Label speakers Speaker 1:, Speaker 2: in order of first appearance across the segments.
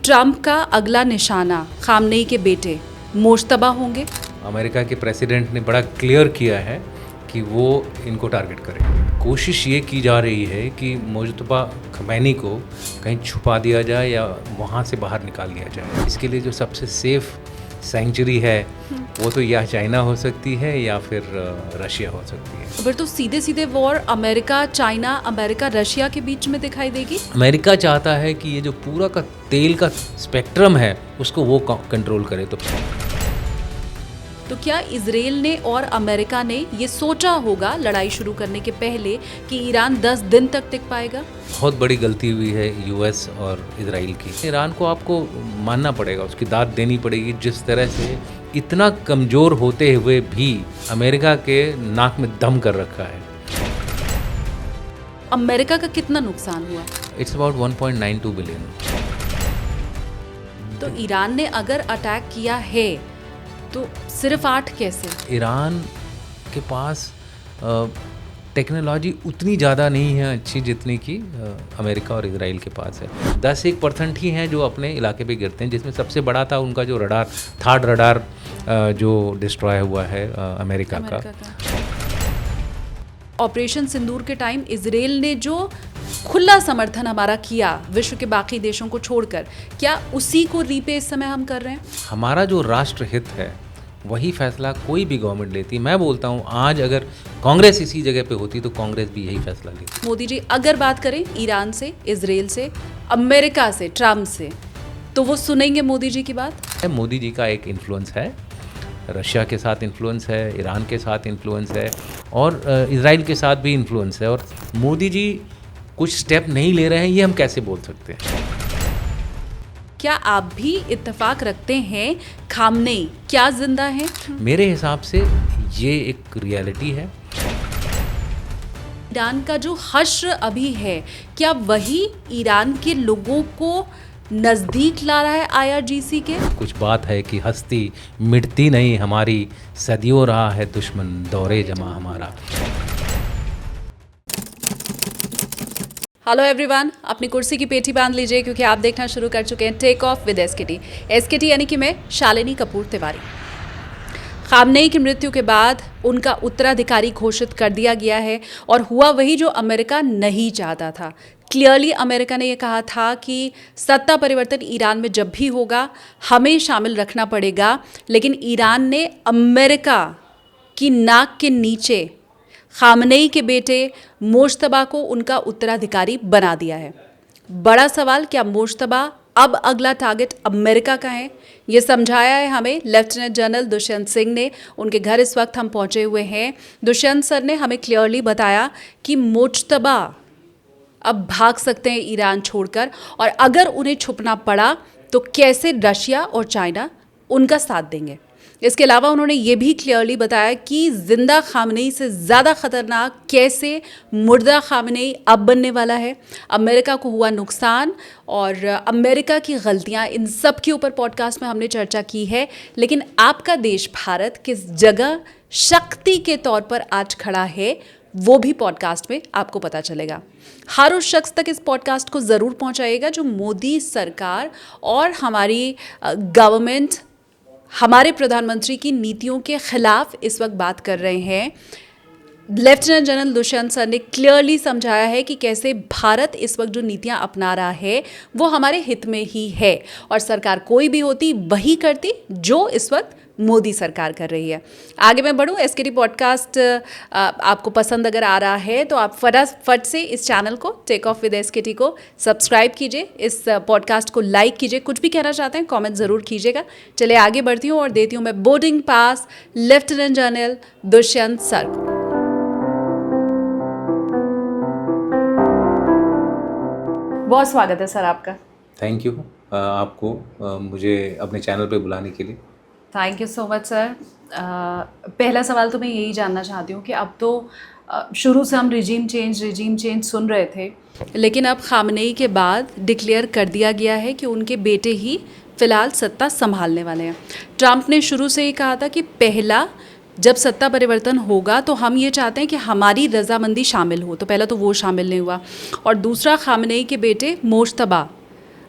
Speaker 1: Trump का अगला निशाना खामनेई के बेटे मोश्तबा होंगे।
Speaker 2: अमेरिका के प्रेसिडेंट ने बड़ा क्लियर किया है कि वो इनको टारगेट करेंगे। कोशिश ये की जा रही है कि मुज्तबा खमैनी को कहीं छुपा दिया जाए या वहाँ से बाहर निकाल दिया जाए। इसके लिए जो सबसे सेफ सेंचुरी है वो तो या चाइना हो सकती है या फिर रशिया हो सकती है।
Speaker 1: फिर तो सीधे सीधे war America China, America Russia के बीच में दिखाई देगी।
Speaker 2: अमेरिका चाहता है कि ये जो पूरा का तेल का स्पेक्ट्रम है उसको वो कंट्रोल करे।
Speaker 1: तो क्या इजराइल ने और अमेरिका ने ये सोचा होगा लड़ाई शुरू करने के पहले कि ईरान 10 दिन तक टिक पाएगा?
Speaker 2: बहुत बड़ी गलती हुई है यूएस और इजराइल की। ईरान को आपको मानना पड़ेगा, उसकी दाद देनी पड़ेगी। जिस तरह से इतना कमज़ोर होते हुए भी अमेरिका के नाक में दम कर रखा है।
Speaker 1: अमेरिका का कितना नुकसान हुआ?
Speaker 2: It's about 1.92 billion.
Speaker 1: तो ईरान ने अगर अटैक किया है तो सिर्फ 8 कैसे?
Speaker 2: ईरान के पास टेक्नोलॉजी उतनी ज़्यादा नहीं है अच्छी जितनी कि अमेरिका और इजराइल के पास है। 10-1% ही हैं जो अपने इलाके पे गिरते हैं, जिसमें सबसे बड़ा था उनका जो रडार, थर्ड रडार जो डिस्ट्रॉय हुआ है अमेरिका का।
Speaker 1: ऑपरेशन सिंदूर के टाइम इजराइल ने जो खुला समर्थन हमारा किया विश्व के बाकी देशों को छोड़कर, क्या उसी को रीपे इस समय हम कर रहे हैं?
Speaker 2: हमारा जो राष्ट्र हित है वही फैसला कोई भी गवर्नमेंट लेती। मैं बोलता हूँ आज अगर कांग्रेस इसी जगह पे होती तो कांग्रेस भी यही फैसला लेती।
Speaker 1: मोदी जी अगर बात करें ईरान से, इजराइल से, अमेरिका से, ट्रम्प से, तो वो सुनेंगे मोदी जी की बात?
Speaker 2: मोदी जी का एक इन्फ्लुएंस है, रशिया के साथ इन्फ्लुएंस है, ईरान के साथ इन्फ्लुएंस है और इजराइल के साथ भी इन्फ्लुएंस है। और मोदी जी कुछ स्टेप नहीं ले रहे हैं, ये हम कैसे बोल सकते हैं?
Speaker 1: क्या आप भी इत्तेफाक रखते हैं खामनेई क्या जिंदा है?
Speaker 2: मेरे हिसाब से ये एक रियलिटी है।
Speaker 1: ईरान का जो हश्र अभी है, क्या वही ईरान के लोगों को नजदीक ला रहा है IRGC के?
Speaker 2: कुछ बात है कि हस्ती मिटती नहीं हमारी, सदियों रहा है दुश्मन दौरे जमा हमारा।
Speaker 1: हेलो एवरीवन, अपनी कुर्सी की पेटी बांध लीजिए क्योंकि आप देखना शुरू कर चुके हैं टेक ऑफ विद एसकेटी यानी कि मैं शालिनी कपूर तिवारी। खामनेई की मृत्यु के बाद उनका उत्तराधिकारी घोषित कर दिया गया है और हुआ वही जो अमेरिका नहीं चाहता था। क्लियरली अमेरिका ने यह कहा था कि सत्ता परिवर्तन ईरान में जब भी होगा हमें शामिल रखना पड़ेगा, लेकिन ईरान ने अमेरिका की नाक के नीचे खामनेई के बेटे मोश्तबा को उनका उत्तराधिकारी बना दिया है। बड़ा सवाल, क्या मोश्तबा अब अगला टारगेट अमेरिका का है? ये समझाया है हमें लेफ्टिनेंट जनरल दुष्यंत सिंह ने। उनके घर इस वक्त हम पहुंचे हुए हैं। दुष्यंत सर ने हमें क्लियरली बताया कि मोश्तबा अब भाग सकते हैं ईरान छोड़कर, और अगर उन्हें छुपना पड़ा तो कैसे रशिया और चाइना उनका साथ देंगे। इसके अलावा उन्होंने ये भी क्लियरली बताया कि जिंदा खामनेई से ज़्यादा खतरनाक कैसे मुर्दा खामनेई अब बनने वाला है। अमेरिका को हुआ नुकसान और अमेरिका की गलतियां, इन सब के ऊपर पॉडकास्ट में हमने चर्चा की है। लेकिन आपका देश भारत किस जगह शक्ति के तौर पर आज खड़ा है वो भी पॉडकास्ट में आपको पता चलेगा। हर उस शख्स तक इस पॉडकास्ट को ज़रूर पहुंचाइएगा जो मोदी सरकार और हमारी गवर्नमेंट, हमारे प्रधानमंत्री की नीतियों के खिलाफ इस वक्त बात कर रहे हैं। लेफ्टिनेंट जनरल दुष्यंत सर ने क्लियरली समझाया है कि कैसे भारत इस वक्त जो नीतियां अपना रहा है वो हमारे हित में ही है, और सरकार कोई भी होती वही करती जो इस वक्त मोदी सरकार कर रही है। आगे मैं बढ़ूं, एसकेटी पॉडकास्ट आपको पसंद अगर आ रहा है तो आप फटाफट से इस चैनल को टेक ऑफ विद एसकेटी को सब्सक्राइब कीजिए, इस पॉडकास्ट को लाइक कीजिए। कुछ भी कहना चाहते हैं कमेंट ज़रूर कीजिएगा। चलिए आगे बढ़ती हूँ और देती हूँ मैं boarding pass lieutenant general Dushyant sir को। बहुत स्वागत है सर आपका।
Speaker 2: थैंक यू आपको मुझे अपने चैनल पे बुलाने के लिए।
Speaker 1: Thank you so much sir. पहला सवाल तो मैं यही जानना चाहती हूँ कि अब तो शुरू से हम रिजीम चेंज सुन रहे थे, लेकिन अब खामनेई के बाद डिक्लेयर कर दिया गया है कि उनके बेटे ही फ़िलहाल सत्ता संभालने वाले हैं। ट्रंप ने शुरू से ही कहा था कि पहला जब सत्ता परिवर्तन होगा तो हम ये चाहते हैं कि हमारी रजामंदी शामिल हो, तो पहला तो वो शामिल नहीं हुआ। और दूसरा, खामनेई के बेटे मोश्तबा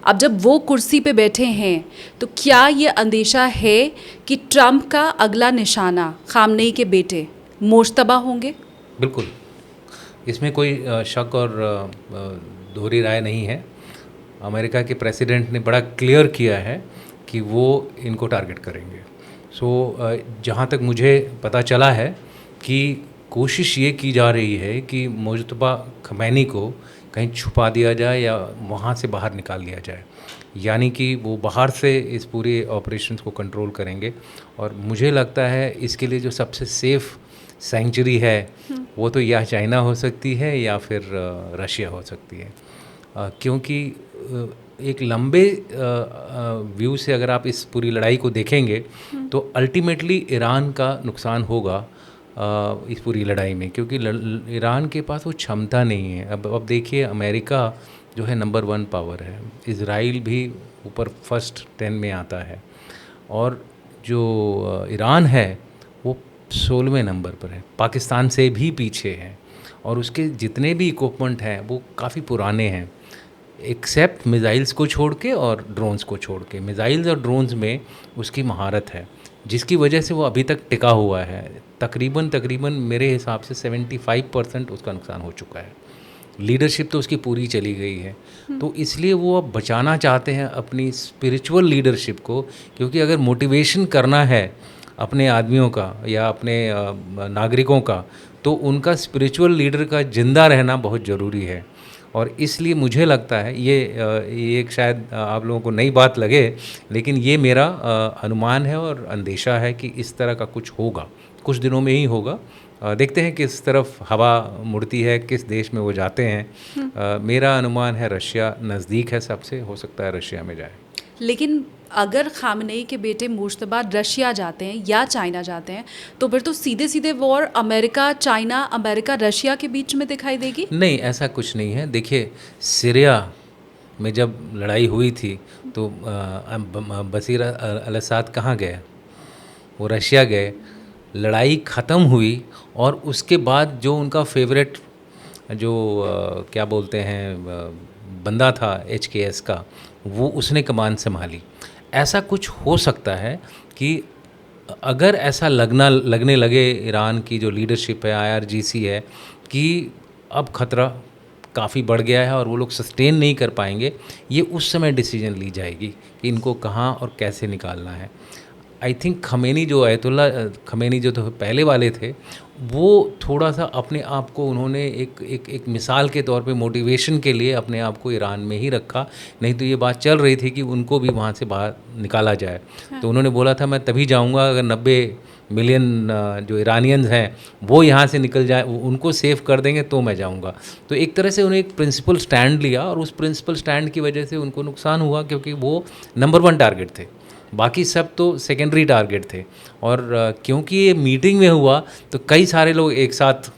Speaker 1: अब जब वो कुर्सी पे बैठे हैं तो क्या ये अंदेशा है कि ट्रंप का अगला निशाना खामनेई के बेटे मुश्तबा होंगे?
Speaker 2: बिल्कुल, इसमें कोई शक और दोहरी राय नहीं है। अमेरिका के प्रेसिडेंट ने बड़ा क्लियर किया है कि वो इनको टारगेट करेंगे। जहाँ तक मुझे पता चला है कि कोशिश ये की जा रही है कि मुज्तबा खमैनी को कहीं छुपा दिया जाए या वहाँ से बाहर निकाल लिया जाए, यानी कि वो बाहर से इस पूरे ऑपरेशंस को कंट्रोल करेंगे। और मुझे लगता है इसके लिए जो सबसे सेफ़ सेंचुरी है वो तो या चाइना हो सकती है या फिर रशिया हो सकती है, क्योंकि एक लंबे व्यू से अगर आप इस पूरी लड़ाई को देखेंगे तो अल्टीमेटली ईरान का नुकसान होगा इस पूरी लड़ाई में, क्योंकि ईरान के पास वो क्षमता नहीं है। अब देखिए, अमेरिका जो है नंबर 1 पावर है, इज़राइल भी ऊपर फर्स्ट 10 में आता है, और जो ईरान है वो 16वें नंबर पर है, पाकिस्तान से भी पीछे है, और उसके जितने भी इक्विपमेंट हैं वो काफ़ी पुराने हैं, एक्सेप्ट मिज़ाइल्स को छोड़ के और ड्रोन्स को छोड़ के। मिज़ाइल्स और ड्रोन्स में उसकी महारत है, जिसकी वजह से वो अभी तक टिका हुआ है। तकरीबन मेरे हिसाब से 75% उसका नुकसान हो चुका है। लीडरशिप तो उसकी पूरी चली गई है, तो इसलिए वो अब बचाना चाहते हैं अपनी स्पिरिचुअल लीडरशिप को, क्योंकि अगर मोटिवेशन करना है अपने आदमियों का या अपने नागरिकों का, तो उनका स्पिरिचुअल लीडर का ज़िंदा रहना बहुत ज़रूरी है। और इसलिए मुझे लगता है ये एक शायद आप लोगों को नई बात लगे, लेकिन ये मेरा अनुमान है और अंदेशा है कि इस तरह का कुछ होगा, कुछ दिनों में ही होगा। देखते हैं किस तरफ हवा मुड़ती है, किस देश में वो जाते हैं। मेरा अनुमान है रशिया नज़दीक है सबसे, हो सकता है रशिया में जाए।
Speaker 1: लेकिन अगर खामनेई के बेटे मुश्तबा रशिया जाते हैं या चाइना जाते हैं तो फिर तो सीधे सीधे war America China, America Russia के बीच में दिखाई देगी।
Speaker 2: नहीं, ऐसा कुछ नहीं है। देखिए, सीरिया में जब लड़ाई हुई थी तो बशीर अल असद कहाँ गए? वो रशिया गए, लड़ाई ख़त्म हुई, और उसके बाद जो उनका फेवरेट जो क्या बोलते हैं बंदा था HKS का, वो उसने कमान संभाली। ऐसा कुछ हो सकता है कि अगर ऐसा लगने लगे ईरान की जो लीडरशिप है, IRGC है, कि अब ख़तरा काफ़ी बढ़ गया है और वो लोग सस्टेन नहीं कर पाएंगे, ये उस समय डिसीजन ली जाएगी कि इनको कहाँ और कैसे निकालना है। आई थिंक खमेनी जो आयतुल्ला खमेनी जो तो पहले वाले थे, वो थोड़ा सा अपने आप को उन्होंने एक मिसाल के तौर पे मोटिवेशन के लिए अपने आप को ईरान में ही रखा। नहीं तो ये बात चल रही थी कि उनको भी वहाँ से बाहर निकाला जाए। तो उन्होंने बोला था मैं तभी जाऊँगा अगर 90 मिलियन जो ईरानियंस हैं वो यहाँ से निकल जाए, उनको सेव कर देंगे तो मैं जाऊँगा। तो एक तरह से उन्हें एक प्रिंसिपल स्टैंड लिया, और उस प्रिंसिपल स्टैंड की वजह से उनको नुकसान हुआ, क्योंकि वो नंबर 1 टारगेट थे, बाकी सब तो सेकेंडरी टारगेट थे। और क्योंकि ये मीटिंग में हुआ तो कई सारे लोग एक साथ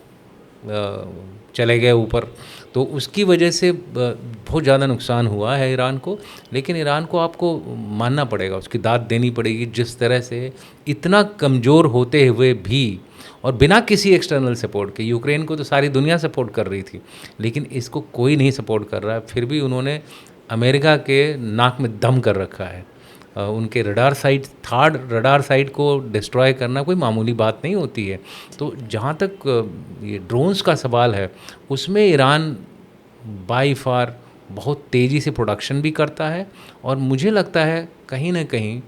Speaker 2: चले गए ऊपर, तो उसकी वजह से बहुत ज़्यादा नुकसान हुआ है ईरान को। लेकिन ईरान को आपको मानना पड़ेगा, उसकी दाद देनी पड़ेगी, जिस तरह से इतना कमज़ोर होते हुए भी और बिना किसी एक्सटर्नल सपोर्ट के, यूक्रेन को तो सारी दुनिया सपोर्ट कर रही थी, लेकिन इसको कोई नहीं सपोर्ट कर रहा है, फिर भी उन्होंने अमेरिका के नाक में दम कर रखा है। उनके थर्ड रडार साइट को डिस्ट्रॉय करना कोई मामूली बात नहीं होती है। तो जहाँ तक ये ड्रोन्स का सवाल है, उसमें ईरान बाय फार बहुत तेज़ी से प्रोडक्शन भी करता है, और मुझे लगता है कहीं ना कहीं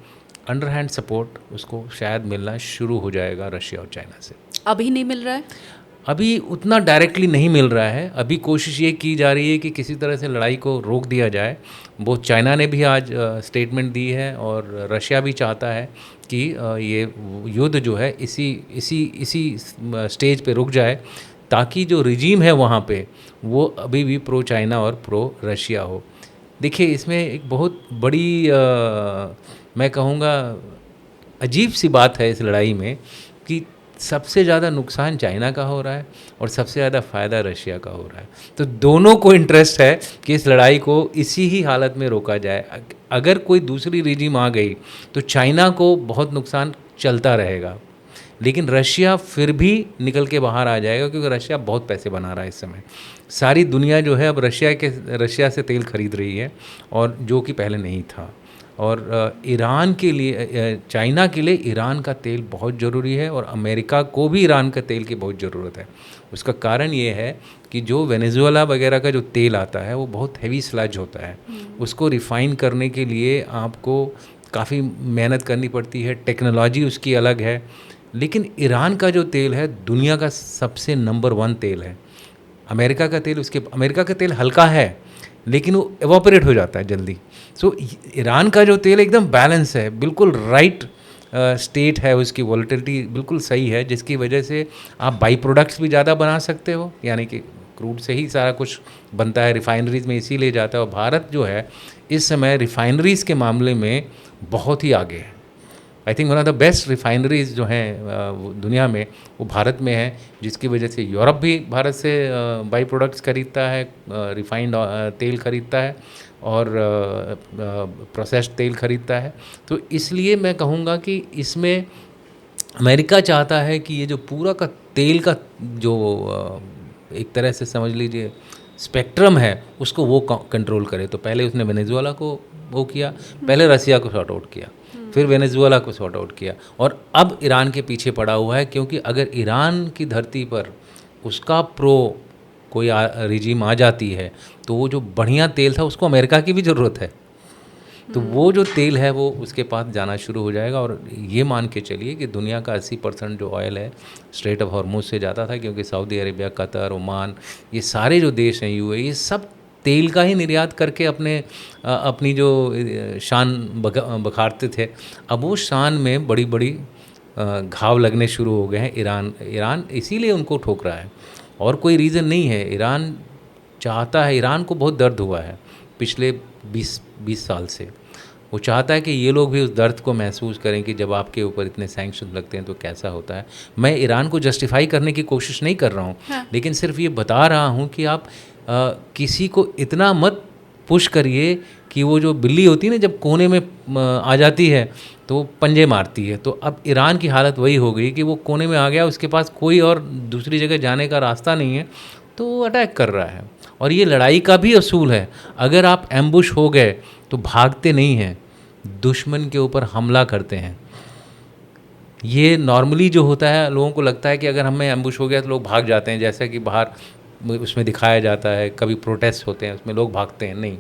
Speaker 2: अंडरहैंड सपोर्ट उसको शायद मिलना शुरू हो जाएगा रशिया और चाइना से।
Speaker 1: अभी नहीं मिल रहा है?
Speaker 2: अभी उतना डायरेक्टली नहीं मिल रहा है। अभी कोशिश ये की जा रही है कि किसी तरह से लड़ाई को रोक दिया जाए। वो चाइना ने भी आज स्टेटमेंट दी है, और रशिया भी चाहता है कि ये युद्ध जो है इसी स्टेज पे रुक जाए, ताकि जो रिजीम है वहाँ पे वो अभी भी प्रो चाइना और प्रो रशिया हो। देखिए, इसमें एक बहुत बड़ी मैं कहूँगा अजीब सी बात है इस लड़ाई में, कि सबसे ज़्यादा नुकसान चाइना का हो रहा है और सबसे ज़्यादा फ़ायदा रशिया का हो रहा है। तो दोनों को इंटरेस्ट है कि इस लड़ाई को इसी ही हालत में रोका जाए। अगर कोई दूसरी रिजीम आ गई तो चाइना को बहुत नुकसान चलता रहेगा, लेकिन रशिया फिर भी निकल के बाहर आ जाएगा, क्योंकि रशिया बहुत पैसे बना रहा है इस समय। सारी दुनिया जो है अब रशिया से तेल खरीद रही है, और जो कि पहले नहीं था। और ईरान के लिए, चाइना के लिए ईरान का तेल बहुत ज़रूरी है, और अमेरिका को भी ईरान का तेल की बहुत ज़रूरत है। उसका कारण ये है कि जो वेनेजुएला वगैरह का जो तेल आता है वो बहुत हैवी स्लज होता है। उसको रिफ़ाइन करने के लिए आपको काफ़ी मेहनत करनी पड़ती है, टेक्नोलॉजी उसकी अलग है। लेकिन ईरान का जो तेल है दुनिया का सबसे नंबर 1 तेल है। अमेरिका का तेल हल्का है, लेकिन वो एवापोरेट हो जाता है जल्दी। सो ईरान का जो तेल एकदम बैलेंस है, बिल्कुल राइट स्टेट है, उसकी वोलेटिलिटी बिल्कुल सही है, जिसकी वजह से आप बाई प्रोडक्ट्स भी ज़्यादा बना सकते हो, यानी कि क्रूड से ही सारा कुछ बनता है, रिफाइनरीज में इसीलिए जाता है। और भारत जो है इस समय रिफाइनरीज के मामले में बहुत ही आगे है। I think one of the best refineries जो हैं दुनिया में वो भारत में है, जिसकी वजह से यूरोप भी भारत से बाई प्रोडक्ट्स खरीदता है, रिफाइंड तेल खरीदता है, और प्रोसेस्ड तेल खरीदता है। तो इसलिए मैं कहूँगा कि इसमें अमेरिका चाहता है कि ये जो पूरा का तेल का जो एक तरह से समझ लीजिए स्पेक्ट्रम है, उसको वो कंट्रोल करे। तो पहले उसने वेनेजुएला को वो किया, पहले रसिया को सॉर्ट आउट किया, फिर वेनेजुएला को सॉर्ट आउट किया, और अब ईरान के पीछे पड़ा हुआ है। क्योंकि अगर ईरान की धरती पर उसका प्रो कोई रिजीम आ जाती है, तो वो जो बढ़िया तेल था उसको अमेरिका की भी ज़रूरत है। तो वो जो तेल है वो उसके पास जाना शुरू हो जाएगा। और ये मान के चलिए कि दुनिया का 80% जो ऑयल है स्ट्रेट ऑफ हॉर्मुज से जाता था, क्योंकि सऊदी अरेबिया, कतर, ओमान, ये सारे जो देश हैं, यूएई, ये सब तेल का ही निर्यात करके अपनी जो शान बखारते थे। अब वो शान में बड़ी बड़ी घाव लगने शुरू हो गए हैं। ईरान इसीलिए उनको ठोक रहा है, और कोई रीज़न नहीं है। ईरान चाहता है, ईरान को बहुत दर्द हुआ है पिछले 20 साल से। वो चाहता है कि ये लोग भी उस दर्द को महसूस करें कि जब आपके ऊपर इतने सैंक्शन लगते हैं तो कैसा होता है। मैं ईरान को जस्टिफाई करने की कोशिश नहीं कर रहा हूँ,
Speaker 1: हाँ।
Speaker 2: लेकिन सिर्फ ये बता रहा हूँ कि आप किसी को इतना मत पुश करिए कि वो जो बिल्ली होती है ना, जब कोने में आ जाती है तो पंजे मारती है। तो अब ईरान की हालत वही हो गई कि वो कोने में आ गया, उसके पास कोई और दूसरी जगह जाने का रास्ता नहीं है, तो वो अटैक कर रहा है। और ये लड़ाई का भी असूल है, अगर आप एम्बुश हो गए तो भागते नहीं हैं, दुश्मन के ऊपर हमला करते हैं। ये नॉर्मली जो होता है, लोगों को लगता है कि अगर हमें एम्बुश हो गया तो लोग भाग जाते हैं, जैसा कि बाहर उसमें दिखाया जाता है, कभी प्रोटेस्ट होते हैं उसमें लोग भागते हैं। नहीं,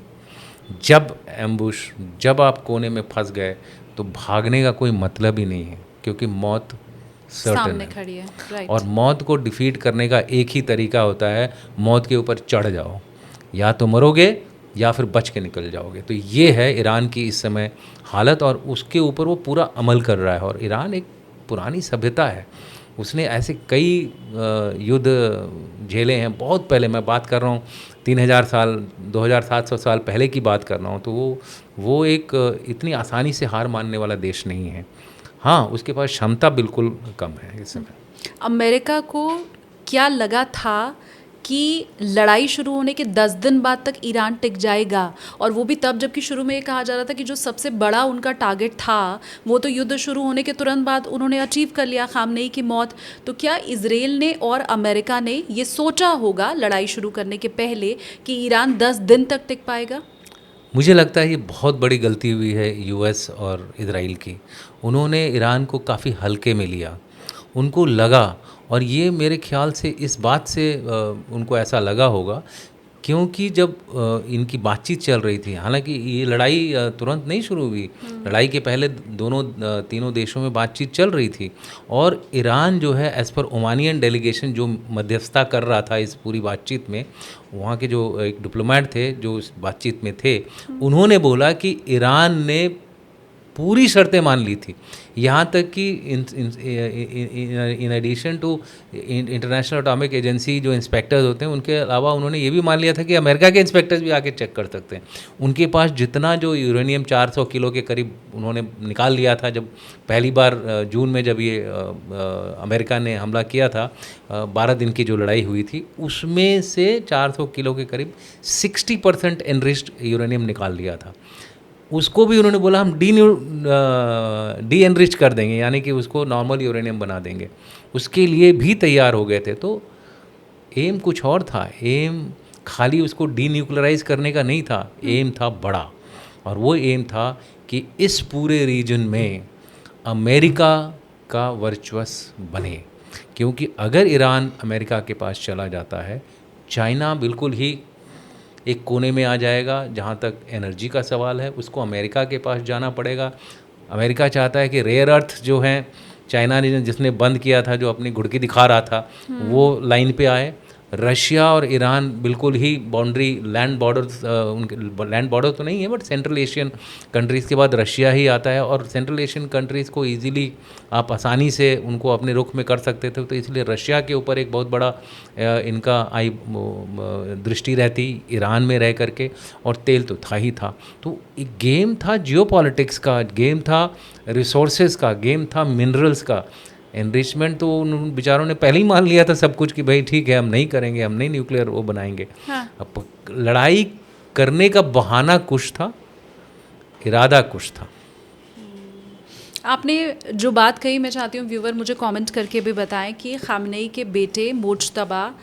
Speaker 2: जब आप कोने में फंस गए तो भागने का कोई मतलब ही नहीं है, क्योंकि मौत सर्टेन
Speaker 1: सामने
Speaker 2: है।
Speaker 1: खड़ी है, राइट।
Speaker 2: और मौत को डिफीट करने का एक ही तरीका होता है, मौत के ऊपर चढ़ जाओ, या तो मरोगे या फिर बच के निकल जाओगे। तो ये है ईरान की इस समय हालत, और उसके ऊपर वो पूरा अमल कर रहा है। और ईरान एक पुरानी सभ्यता है, उसने ऐसे कई युद्ध झेले हैं बहुत पहले। मैं बात कर रहा हूँ 3000 साल, 2700 साल पहले की बात कर रहा हूँ। तो वो एक इतनी आसानी से हार मानने वाला देश नहीं है। हाँ, उसके पास क्षमता बिल्कुल कम है इस समय।
Speaker 1: अमेरिका को क्या लगा था कि लड़ाई शुरू होने के 10 दिन बाद तक ईरान टिक जाएगा, और वो भी तब जबकि शुरू में ये कहा जा रहा था कि जो सबसे बड़ा उनका टारगेट था वो तो युद्ध शुरू होने के तुरंत बाद उन्होंने अचीव कर लिया, खामनेई की मौत। तो क्या इजराइल ने और अमेरिका ने ये सोचा होगा लड़ाई शुरू करने के पहले कि ईरान 10 दिन तक टिक पाएगा?
Speaker 2: मुझे लगता है ये बहुत बड़ी गलती हुई है यूएस और इजराइल की। उन्होंने ईरान को काफ़ी हल्के में लिया, उनको लगा, और ये मेरे ख्याल से इस बात से उनको ऐसा लगा होगा क्योंकि जब इनकी बातचीत चल रही थी, हालांकि ये लड़ाई तुरंत नहीं शुरू हुई, लड़ाई के पहले तीनों देशों में बातचीत चल रही थी। और ईरान जो है, एज़ पर ओमानियन डेलीगेशन जो मध्यस्थता कर रहा था इस पूरी बातचीत में, वहाँ के जो एक डिप्लोमेट थे जो इस बातचीत में थे, उन्होंने बोला कि ईरान ने पूरी शर्तें मान ली थी, यहाँ तक कि in addition to International Atomic Agency जो इंस्पेक्टर्स होते हैं, उनके अलावा उन्होंने ये भी मान लिया था कि अमेरिका के इंस्पेक्टर्स भी आके चेक कर सकते हैं। उनके पास जितना जो यूरेनियम 400 किलो के करीब उन्होंने निकाल लिया था, जब पहली बार जून में जब ये अमेरिका ने हमला किया था, 12 दिन की जो लड़ाई हुई थी, उसमें से 400 किलो के करीब 60% एनरिच्ड यूरेनियम निकाल लिया था। उसको भी उन्होंने बोला हम डी एनरिच कर देंगे, यानी कि उसको नॉर्मल यूरेनियम बना देंगे, उसके लिए भी तैयार हो गए थे। तो एम कुछ और था। एम खाली उसको डीन्यूक्लियराइज करने का नहीं था, एम था बड़ा, और वो एम था कि इस पूरे रीजन में अमेरिका का वर्चस्व बने, क्योंकि अगर ईरान अमेरिका के पास चला जाता है, चाइना बिल्कुल ही एक कोने में आ जाएगा। जहाँ तक एनर्जी का सवाल है, उसको अमेरिका के पास जाना पड़ेगा। अमेरिका चाहता है कि रेयर अर्थ जो हैं, चाइना ने जिसने बंद किया था, जो अपनी घुड़की दिखा रहा था, वो लाइन पे आए। रशिया और ईरान बिल्कुल ही बाउंड्री लैंड बॉर्डर्स, उनके लैंड बॉर्डर तो नहीं है, बट सेंट्रल एशियन कंट्रीज़ के बाद रशिया ही आता है, और सेंट्रल एशियन कंट्रीज़ को इजीली आप आसानी से उनको अपने रुख में कर सकते थे। तो इसलिए रशिया के ऊपर एक बहुत बड़ा इनका दृष्टि रहती ईरान में रह करके, और तेल तो था ही था। तो एक गेम था जियोपॉलिटिक्स का, गेम था रिसोर्सेज का, गेम था मिनरल्स का। एनरिचमेंट तो उन बेचारों ने पहले ही मान लिया था सब कुछ कि भाई ठीक है, हम नहीं करेंगे, हम नहीं न्यूक्लियर वो बनाएंगे।
Speaker 1: हाँ।
Speaker 2: अब लड़ाई करने का बहाना कुछ था, इरादा कुछ था।
Speaker 1: आपने जो बात कही, मैं चाहती हूँ व्यूवर मुझे कमेंट करके भी बताएं कि खामनेई के बेटे मुज्तबा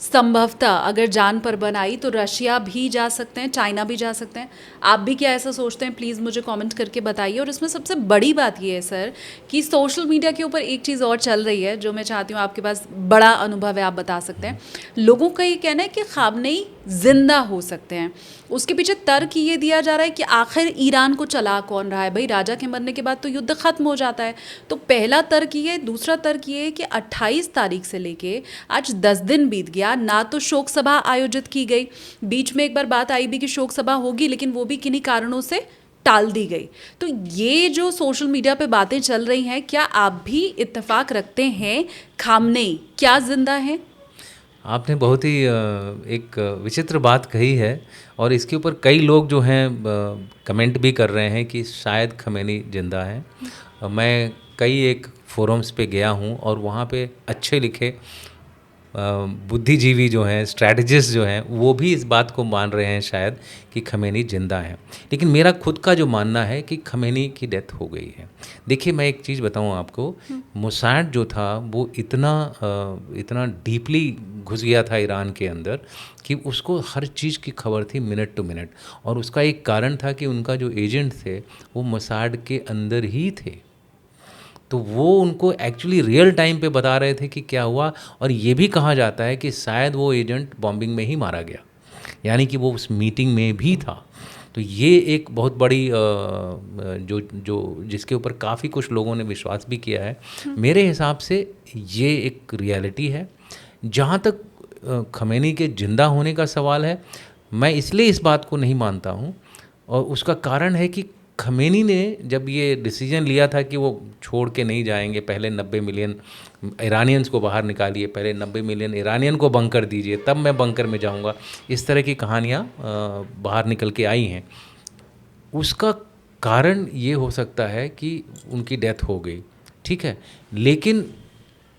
Speaker 1: संभवतः अगर जान पर बनाई तो रशिया भी जा सकते हैं, चाइना भी जा सकते हैं। आप भी क्या ऐसा सोचते हैं? प्लीज़ मुझे कमेंट करके बताइए। और इसमें सबसे बड़ी बात ये है सर कि सोशल मीडिया के ऊपर एक चीज़ और चल रही है जो मैं चाहती हूँ, आपके पास बड़ा अनुभव है, आप बता सकते हैं। लोगों का ये कहना है कि खामनेई जिंदा हो सकते हैं। उसके पीछे तर्क ये दिया जा रहा है कि आखिर ईरान को चला कौन रहा है? भाई राजा के मरने के बाद तो युद्ध खत्म हो जाता है। तो पहला तर्क ये है। दूसरा तर्क ये है कि 28 तारीख से लेके आज 10 दिन बीत गया, ना तो शोक सभा आयोजित की गई। बीच में एक बार बात आई भी कि शोक सभा होगी, लेकिन वो भी किन्हीं कारणों से टाल दी गई। तो ये जो सोशल मीडिया पे बातें चल रही हैं, क्या आप भी इत्तेफाक रखते हैं खामनेई क्या जिंदा है?
Speaker 2: आपने बहुत ही एक विचित्र बात कही है, और इसके ऊपर कई लोग जो हैं कमेंट भी कर रहे हैं कि शायद खमेनी जिंदा हैं। मैं कई एक फोरम्स पे गया हूँ, और वहाँ पे अच्छे लिखे बुद्धिजीवी जो हैं, स्ट्रैटेजिस्ट जो हैं, वो भी इस बात को मान रहे हैं शायद कि खमेनी जिंदा है। लेकिन मेरा खुद का जो मानना है कि खमेनी की डेथ हो गई है। देखिए, मैं एक चीज़ बताऊं आपको, मोसाद जो था वो इतना डीपली घुस गया था ईरान के अंदर कि उसको हर चीज़ की खबर थी मिनट टू मिनट। और उसका एक कारण था कि उनका जो एजेंट थे वो मोसाद के अंदर ही थे। तो वो उनको एक्चुअली रियल टाइम पे बता रहे थे कि क्या हुआ। और ये भी कहा जाता है कि शायद वो एजेंट बॉम्बिंग में ही मारा गया, यानी कि वो उस मीटिंग में भी था। तो ये एक बहुत बड़ी जो जिसके ऊपर काफ़ी कुछ लोगों ने विश्वास भी किया है। मेरे हिसाब से ये एक रियलिटी है। जहाँ तक खमेनी के ज़िंदा होने का सवाल है, मैं इसलिए इस बात को नहीं मानता हूँ, और उसका कारण है कि खमेनी ने जब ये डिसीजन लिया था कि वो छोड़ के नहीं जाएंगे, पहले 90 मिलियन ईरानियंस को बाहर निकालिए, पहले 90 मिलियन ईरानियन को बंकर दीजिए, तब मैं बंकर में जाऊंगा, इस तरह की कहानियाँ बाहर निकल के आई हैं। उसका कारण ये हो सकता है कि उनकी डेथ हो गई, ठीक है, लेकिन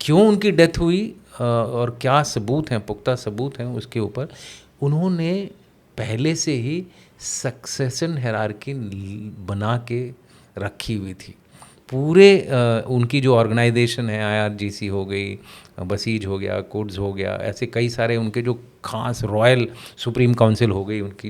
Speaker 2: क्यों उनकी डेथ हुई और क्या सबूत हैं, पुख्ता सबूत हैं उसके ऊपर, उन्होंने पहले से ही सक्सेशन हायरार्की बना के रखी हुई थी। पूरे उनकी जो ऑर्गेनाइजेशन है, IRGC हो गई, बसीज हो गया, कुड्स हो गया, ऐसे कई सारे उनके जो खास रॉयल सुप्रीम काउंसिल हो गई उनकी,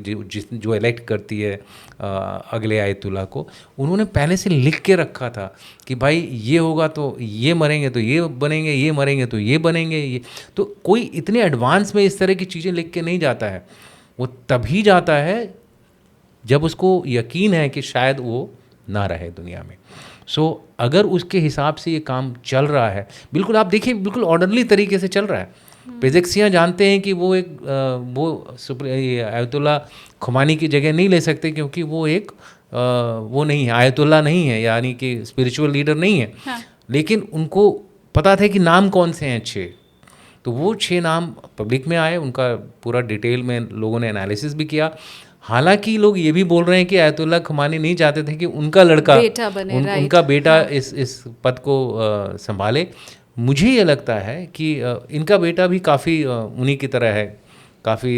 Speaker 2: जो इलेक्ट करती है अगले आयतुल्ला को, उन्होंने पहले से लिख के रखा था कि भाई ये होगा तो ये मरेंगे तो ये बनेंगे, ये मरेंगे तो ये बनेंगे। ये तो कोई इतने एडवांस में इस तरह की चीज़ें लिख के नहीं जाता है। वो तभी जाता है जब उसको यकीन है कि शायद वो ना रहे दुनिया में। अगर उसके हिसाब से ये काम चल रहा है, बिल्कुल आप देखिए, बिल्कुल ऑर्डरली तरीके से चल रहा है। पेजेक्सियाँ जानते हैं कि वो आयतुल्ला खुमानी की जगह नहीं ले सकते, क्योंकि वो वो नहीं है, आयतुल्ला नहीं है, यानी कि स्पिरिचुअल लीडर नहीं है।
Speaker 1: हाँ।
Speaker 2: लेकिन उनको पता था कि नाम कौन से हैं 6, तो वो 6 नाम पब्लिक में आए, उनका पूरा डिटेल में लोगों ने एनालिसिस भी किया। हालांकि लोग ये भी बोल रहे हैं कि आयतुल्ला खुमानी नहीं चाहते थे कि उनका लड़का
Speaker 1: बेटा बने,
Speaker 2: उनका बेटा
Speaker 1: हाँ।
Speaker 2: इस पद को संभाले। मुझे ये लगता है कि इनका बेटा भी काफ़ी उन्हीं की तरह है काफ़ी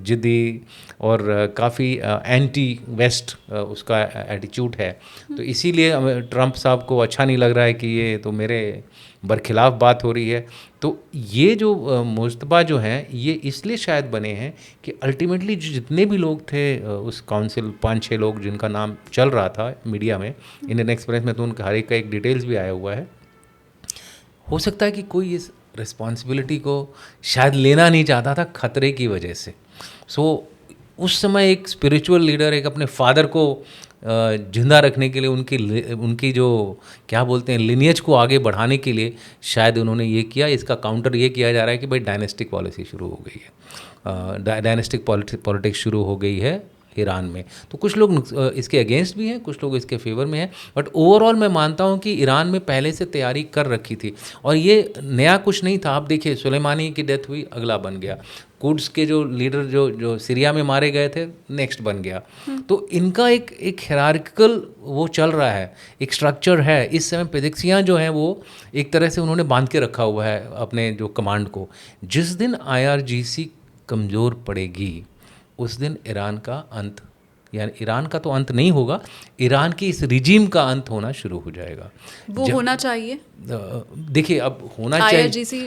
Speaker 2: जिद्दी और काफ़ी एंटी वेस्ट उसका एटीट्यूड है। तो इसीलिए ट्रंप साहब को अच्छा नहीं लग रहा है कि ये तो मेरे बरखिलाफ़ बात हो रही है। तो ये जो मुश्तबा जो हैं ये इसलिए शायद बने हैं कि अल्टीमेटली जितने भी लोग थे उस काउंसिल 5-6 लोग जिनका नाम चल रहा था मीडिया में, इंडियन एक्सप्रेस में तो उनका हर एक का एक डिटेल्स भी आया हुआ है। हो सकता है कि कोई इस रिस्पॉन्सिबिलिटी को शायद लेना नहीं चाहता था खतरे की वजह से। उस समय एक स्पिरिचुअल लीडर एक अपने फादर को जिंदा रखने के लिए उनकी जो क्या बोलते हैं लिनियज को आगे बढ़ाने के लिए शायद उन्होंने ये किया। इसका काउंटर ये किया जा रहा है कि भाई डायनेस्टिक पॉलिसी शुरू हो गई है, डायनेस्टिक पॉलिटिक्स शुरू हो गई है ईरान में। तो कुछ लोग इसके अगेंस्ट भी हैं, कुछ लोग इसके फेवर में हैं, बट ओवरऑल मैं मानता हूं कि ईरान में पहले से तैयारी कर रखी थी और ये नया कुछ नहीं था। आप देखिए सुलेमानी की डेथ हुई, अगला बन गया। कुड्स के जो लीडर जो सीरिया में मारे गए थे, नेक्स्ट बन गया। तो इनका एक हायरार्किकल वो चल रहा है, एक स्ट्रक्चर है। इस समय पेजिक्सियाँ जो हैं वो एक तरह से उन्होंने बांध के रखा हुआ है अपने जो कमांड को। जिस दिन IRGC कमज़ोर पड़ेगी उस दिन ईरान का अंत, यानी ईरान का तो अंत नहीं होगा, ईरान की इस रिजीम का अंत होना शुरू हो जाएगा।
Speaker 1: वो होना चाहिए।
Speaker 2: देखिए अब होना चाहिए।
Speaker 1: IRGC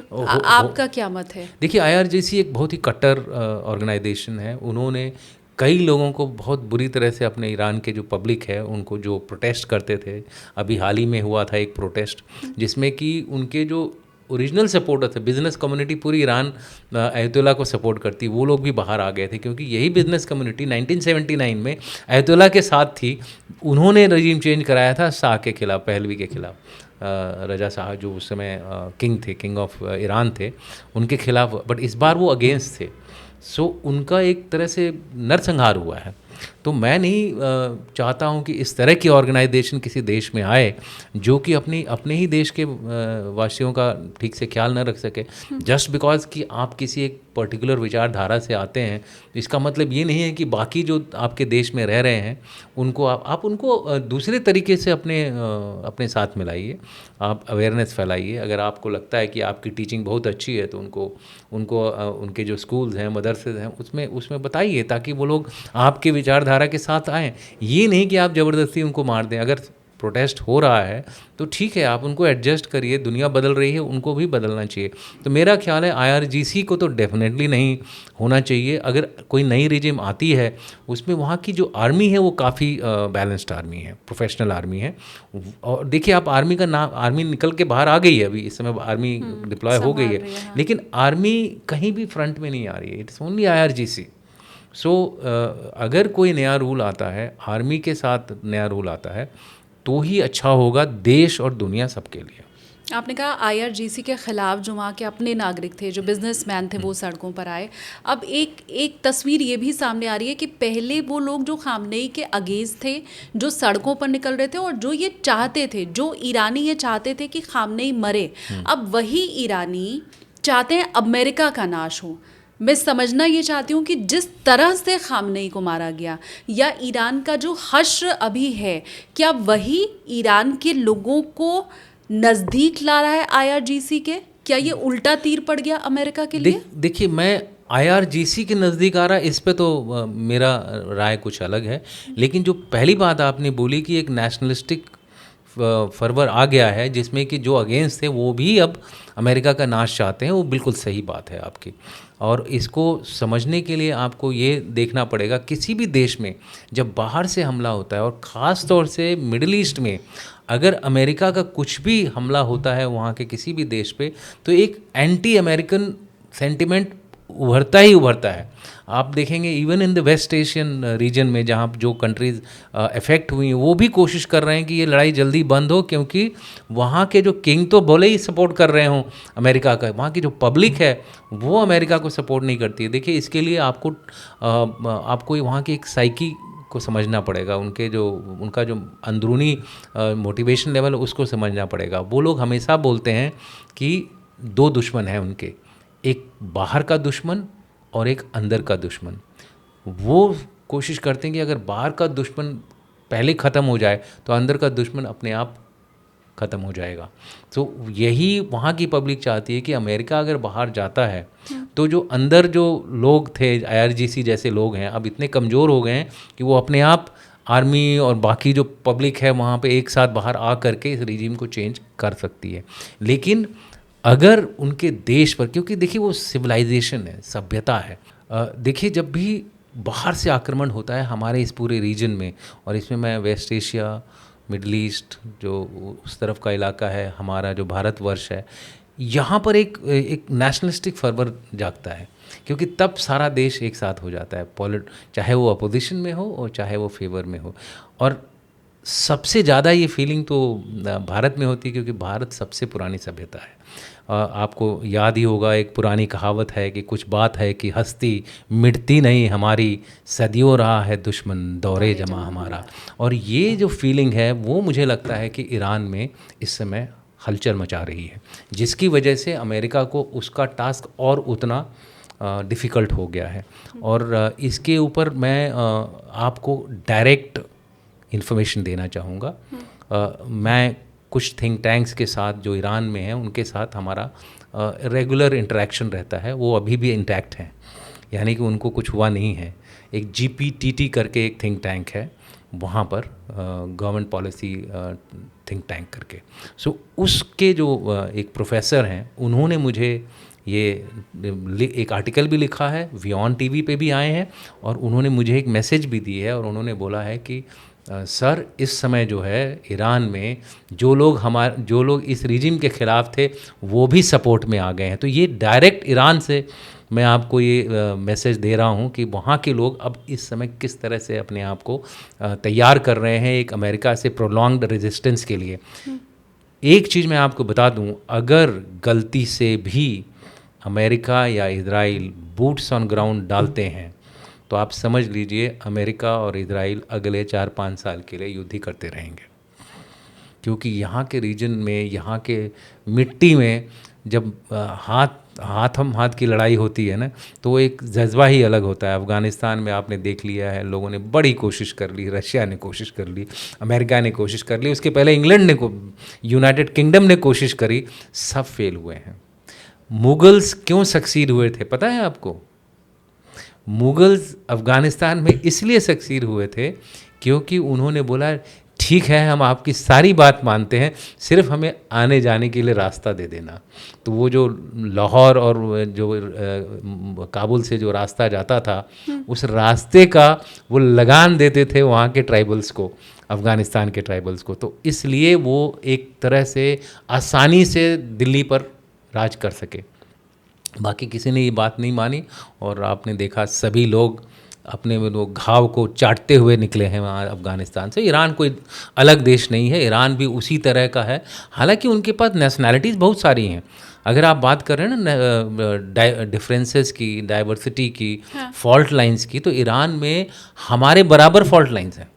Speaker 1: आपका क्या मत है?
Speaker 2: देखिए IRGC एक बहुत ही कट्टर ऑर्गेनाइजेशन है। उन्होंने कई लोगों को बहुत बुरी तरह से, अपने ईरान के जो पब्लिक है उनको, जो प्रोटेस्ट करते थे, अभी हाल ही में हुआ था एक प्रोटेस्ट जिसमें कि उनके जो ओरिजिनल सपोर्टर थे, बिज़नेस कम्युनिटी पूरी ईरान अयतुल्ला को सपोर्ट करती, वो लोग भी बाहर आ गए थे क्योंकि यही बिज़नेस कम्युनिटी 1979 में अयतुल्ला के साथ थी। उन्होंने रजीम चेंज कराया था शाह के खिलाफ, पहलवी के खिलाफ, रजा शाह जो उस समय किंग थे, किंग ऑफ ईरान थे, उनके खिलाफ। बट इस बार वो अगेंस्ट थे। उनका एक तरह से नरसंहार हुआ है। तो मैं नहीं चाहता हूं कि इस तरह की ऑर्गेनाइजेशन किसी देश में आए जो कि अपने ही देश के वासियों का ठीक से ख्याल न रख सके। जस्ट बिकॉज कि आप किसी एक पर्टिकुलर विचारधारा से आते हैं, इसका मतलब ये नहीं है कि बाकी जो आपके देश में रह रहे हैं उनको आप उनको दूसरे तरीके से अपने साथ मिलाइए, आप अवेयरनेस फैलाइए। अगर आपको लगता है कि आपकी टीचिंग बहुत अच्छी है तो उनको उनके जो स्कूल्स हैं, मदरसे हैं, उसमें बताइए ताकि वो लोग आपके विचारधारा के साथ आएँ। ये नहीं कि आप ज़बरदस्ती उनको मार दें। अगर प्रोटेस्ट हो रहा है तो ठीक है, आप उनको एडजस्ट करिए, दुनिया बदल रही है, उनको भी बदलना चाहिए। तो मेरा ख्याल है IRGC को तो डेफिनेटली नहीं होना चाहिए। अगर कोई नई रिजिम आती है उसमें वहाँ की जो आर्मी है वो काफ़ी बैलेंस्ड आर्मी है, प्रोफेशनल आर्मी है। और देखिए आप आर्मी का नाम, आर्मी निकल के बाहर आ गई है, अभी इस समय आर्मी डिप्लॉय हो गई है, लेकिन आर्मी कहीं भी फ्रंट में नहीं आ रही है। It's only IRGC। अगर कोई नया रूल आता है, आर्मी के साथ नया रूल आता है, तो ही अच्छा होगा देश और दुनिया सबके लिए।
Speaker 1: आपने कहा IRGC के ख़िलाफ़ जो वहाँ के अपने नागरिक थे, जो बिजनेसमैन थे, वो सड़कों पर आए। अब एक तस्वीर ये भी सामने आ रही है कि पहले वो लोग जो खामनेई के अगेंस्ट थे, जो सड़कों पर निकल रहे थे और जो ये चाहते थे, जो ईरानी ये चाहते थे कि खामनेई मरे, अब वही ईरानी चाहते हैं अमेरिका का नाश हो। मैं समझना ये चाहती हूँ कि जिस तरह से खामनेई को मारा गया या ईरान का जो हश्र अभी है, क्या वही ईरान के लोगों को नज़दीक ला रहा है IRGC के? क्या ये उल्टा तीर पड़ गया अमेरिका के लिए?
Speaker 2: देखिए मैं IRGC के नज़दीक आ रहा है इस पे तो मेरा राय कुछ अलग है। लेकिन जो पहली बात आपने बोली कि एक नेशनलिस्टिक फर्वर आ गया है जिसमें कि जो अगेंस्ट थे वो भी अब अमेरिका का नाश चाहते हैं, वो बिल्कुल सही बात है आपकी। और इसको समझने के लिए आपको ये देखना पड़ेगा, किसी भी देश में जब बाहर से हमला होता है और ख़ास तौर से मिडिल ईस्ट में अगर अमेरिका का कुछ भी हमला होता है वहाँ के किसी भी देश पे, तो एक एंटी अमेरिकन सेंटिमेंट उभरता ही उभरता है। आप देखेंगे even in the West Asian region में जहाँ जो कंट्रीज़ अफेक्ट हुई हैं वो भी कोशिश कर रहे हैं कि ये लड़ाई जल्दी बंद हो, क्योंकि वहाँ के जो किंग तो भले ही सपोर्ट कर रहे हों अमेरिका का, वहाँ की जो पब्लिक है वो अमेरिका को सपोर्ट नहीं करती है। देखिए इसके लिए आपको वहाँ की एक साइकी को समझना पड़ेगा, उनका जो अंदरूनी मोटिवेशन लेवल है उसको समझना पड़ेगा। वो लोग हमेशा बोलते हैं कि दो दुश्मन हैं उनके, एक बाहर का दुश्मन और एक अंदर का दुश्मन। वो कोशिश करते हैं कि अगर बाहर का दुश्मन पहले ख़त्म हो जाए तो अंदर का दुश्मन अपने आप ख़त्म हो जाएगा। तो यही वहाँ की पब्लिक चाहती है कि अमेरिका अगर बाहर जाता है तो जो अंदर जो लोग थे, IRGC जैसे लोग हैं, अब इतने कमज़ोर हो गए हैं कि वो अपने आप आर्मी और बाकी जो पब्लिक है वहाँ पे एक साथ बाहर आ करके इस रिजीम को चेंज कर सकती है। लेकिन अगर उनके देश पर, क्योंकि देखिए वो सिविलाइजेशन है, सभ्यता है, देखिए जब भी बाहर से आक्रमण होता है हमारे इस पूरे रीजन में, और इसमें मैं वेस्ट एशिया, मिडल ईस्ट जो उस तरफ का इलाका है, हमारा जो भारतवर्ष है, यहाँ पर एक नेशनलिस्टिक फर्वर जागता है, क्योंकि तब सारा देश एक साथ हो जाता है, चाहे वो अपोजिशन में हो और चाहे वो फेवर में हो। और सबसे ज़्यादा ये फीलिंग तो भारत में होती है, क्योंकि भारत सबसे पुरानी सभ्यता है। आपको याद ही होगा, एक पुरानी कहावत है कि कुछ बात है कि हस्ती मिटती नहीं हमारी, सदियों रहा है दुश्मन दौरे जमा हमारा। और ये जो फीलिंग है वो मुझे लगता है कि ईरान में इस समय हलचल मचा रही है, जिसकी वजह से अमेरिका को उसका टास्क और उतना डिफ़िकल्ट हो गया है। और इसके ऊपर मैं आपको डायरेक्ट इन्फॉर्मेशन देना चाहूँगा। मैं कुछ थिंक टैंक्स के साथ जो ईरान में हैं उनके साथ हमारा रेगुलर इंटरेक्शन रहता है, वो अभी भी इंटैक्ट हैं, यानी कि उनको कुछ हुआ नहीं है। एक GPTT करके एक थिंक टैंक है वहाँ पर, गवर्नमेंट पॉलिसी थिंक टैंक करके। सो उसके जो एक प्रोफेसर हैं, उन्होंने मुझे ये एक आर्टिकल भी लिखा है, WION TV पे भी आए हैं, और उन्होंने मुझे एक मैसेज भी दी है, और उन्होंने बोला है कि सर इस समय जो है ईरान में जो लोग इस रिजिम के ख़िलाफ़ थे वो भी सपोर्ट में आ गए हैं। तो ये डायरेक्ट ईरान से मैं आपको ये मैसेज दे रहा हूँ कि वहाँ के लोग अब इस समय किस तरह से अपने आप को तैयार कर रहे हैं एक अमेरिका से प्रोलॉन्ग्ड रेजिस्टेंस के लिए। एक चीज़ मैं आपको बता दूँ, अगर गलती से भी अमेरिका या इजराइल बूट्स ऑन ग्राउंड डालते हैं तो आप समझ लीजिए अमेरिका और इजराइल अगले 4-5 साल के लिए युद्ध ही करते रहेंगे, क्योंकि यहाँ के रीजन में, यहाँ के मिट्टी में जब हाथ की लड़ाई होती है ना, तो एक जज्बा ही अलग होता है। अफ़गानिस्तान में आपने देख लिया है, लोगों ने बड़ी कोशिश कर ली, रशिया ने कोशिश कर ली, अमेरिका ने कोशिश कर ली, उसके पहले इंग्लैंड ने यूनाइटेड किंगडम ने कोशिश करी, सब फेल हुए हैं। मुगल्स क्यों सक्सीड हुए थे पता है आपको? मुगल्स अफ़गानिस्तान में इसलिए सक्सीड हुए थे क्योंकि उन्होंने बोला ठीक है हम आपकी सारी बात मानते हैं, सिर्फ हमें आने जाने के लिए रास्ता दे देना। तो वो जो लाहौर और जो काबुल से जो रास्ता जाता था, उस रास्ते का वो लगान देते थे वहाँ के ट्राइबल्स को, अफ़गानिस्तान के ट्राइबल्स को। तो इसलिए वो एक तरह से आसानी से दिल्ली पर राज कर सके। बाकी किसी ने ये बात नहीं मानी, और आपने देखा सभी लोग अपने वो घाव को चाटते हुए निकले हैं वहाँ अफ़गानिस्तान से। ईरान कोई अलग देश नहीं है, ईरान भी उसी तरह का है, हालांकि उनके पास नेशनैलिटीज़ बहुत सारी हैं। अगर आप बात कर रहे हैं ना डिफरेंसेस की, डाइवर्सिटी की, हाँ। फॉल्ट लाइंस की, तो ईरान में हमारे बराबर फॉल्ट लाइंस हैं।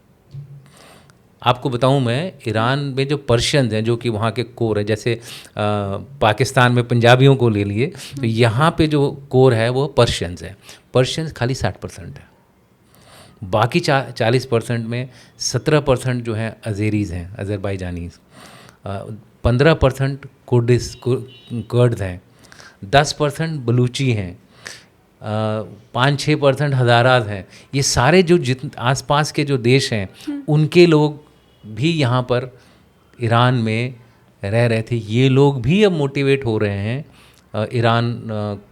Speaker 2: आपको बताऊं मैं, ईरान में जो पर्शियंस हैं, जो कि वहाँ के कोर है, जैसे पाकिस्तान में पंजाबियों को ले लिए, तो यहाँ पे जो कोर है वो पर्शियंस है। पर्शियंस खाली 60% है, बाकी 40% में 17% जो है अज़ेरीज़ हैं, अज़रबैजानीज़, 15% कुर्ड्स हैं, 10% बलूची हैं, 5-6% हज़ाराज हैं। ये सारे जो आसपास के जो देश हैं उनके लोग भी यहाँ पर ईरान में रह रहे थे। ये लोग भी अब मोटिवेट हो रहे हैं ईरान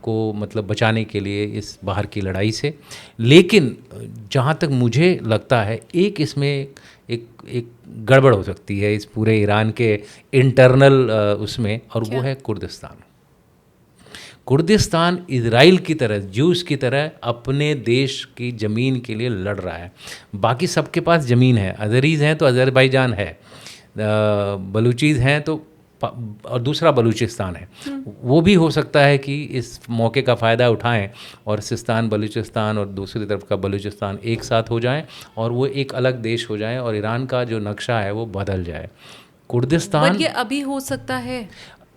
Speaker 2: को मतलब बचाने के लिए इस बाहर की लड़ाई से। लेकिन जहाँ तक मुझे लगता है एक इसमें एक गड़बड़ हो सकती है इस पूरे ईरान के इंटरनल उसमें, और वो है कुर्दिस्तान। कुर्दिस्तान इजराइल की तरह, ज्यूस की तरह अपने देश की ज़मीन के लिए लड़ रहा है। बाकी सबके पास ज़मीन है, अज़रीज़ हैं तो अज़रबैजान है, बलूचीज़ हैं तो, और दूसरा बलूचिस्तान है। वो भी हो सकता है कि इस मौके का फ़ायदा उठाएं और सिस्तान बलूचिस्तान और दूसरी तरफ का बलूचिस्तान एक साथ हो जाएं और वो एक अलग देश हो जाएं और ईरान का जो नक्शा है वो बदल जाए। कुर्दिस्तान,
Speaker 1: ये अभी हो सकता है,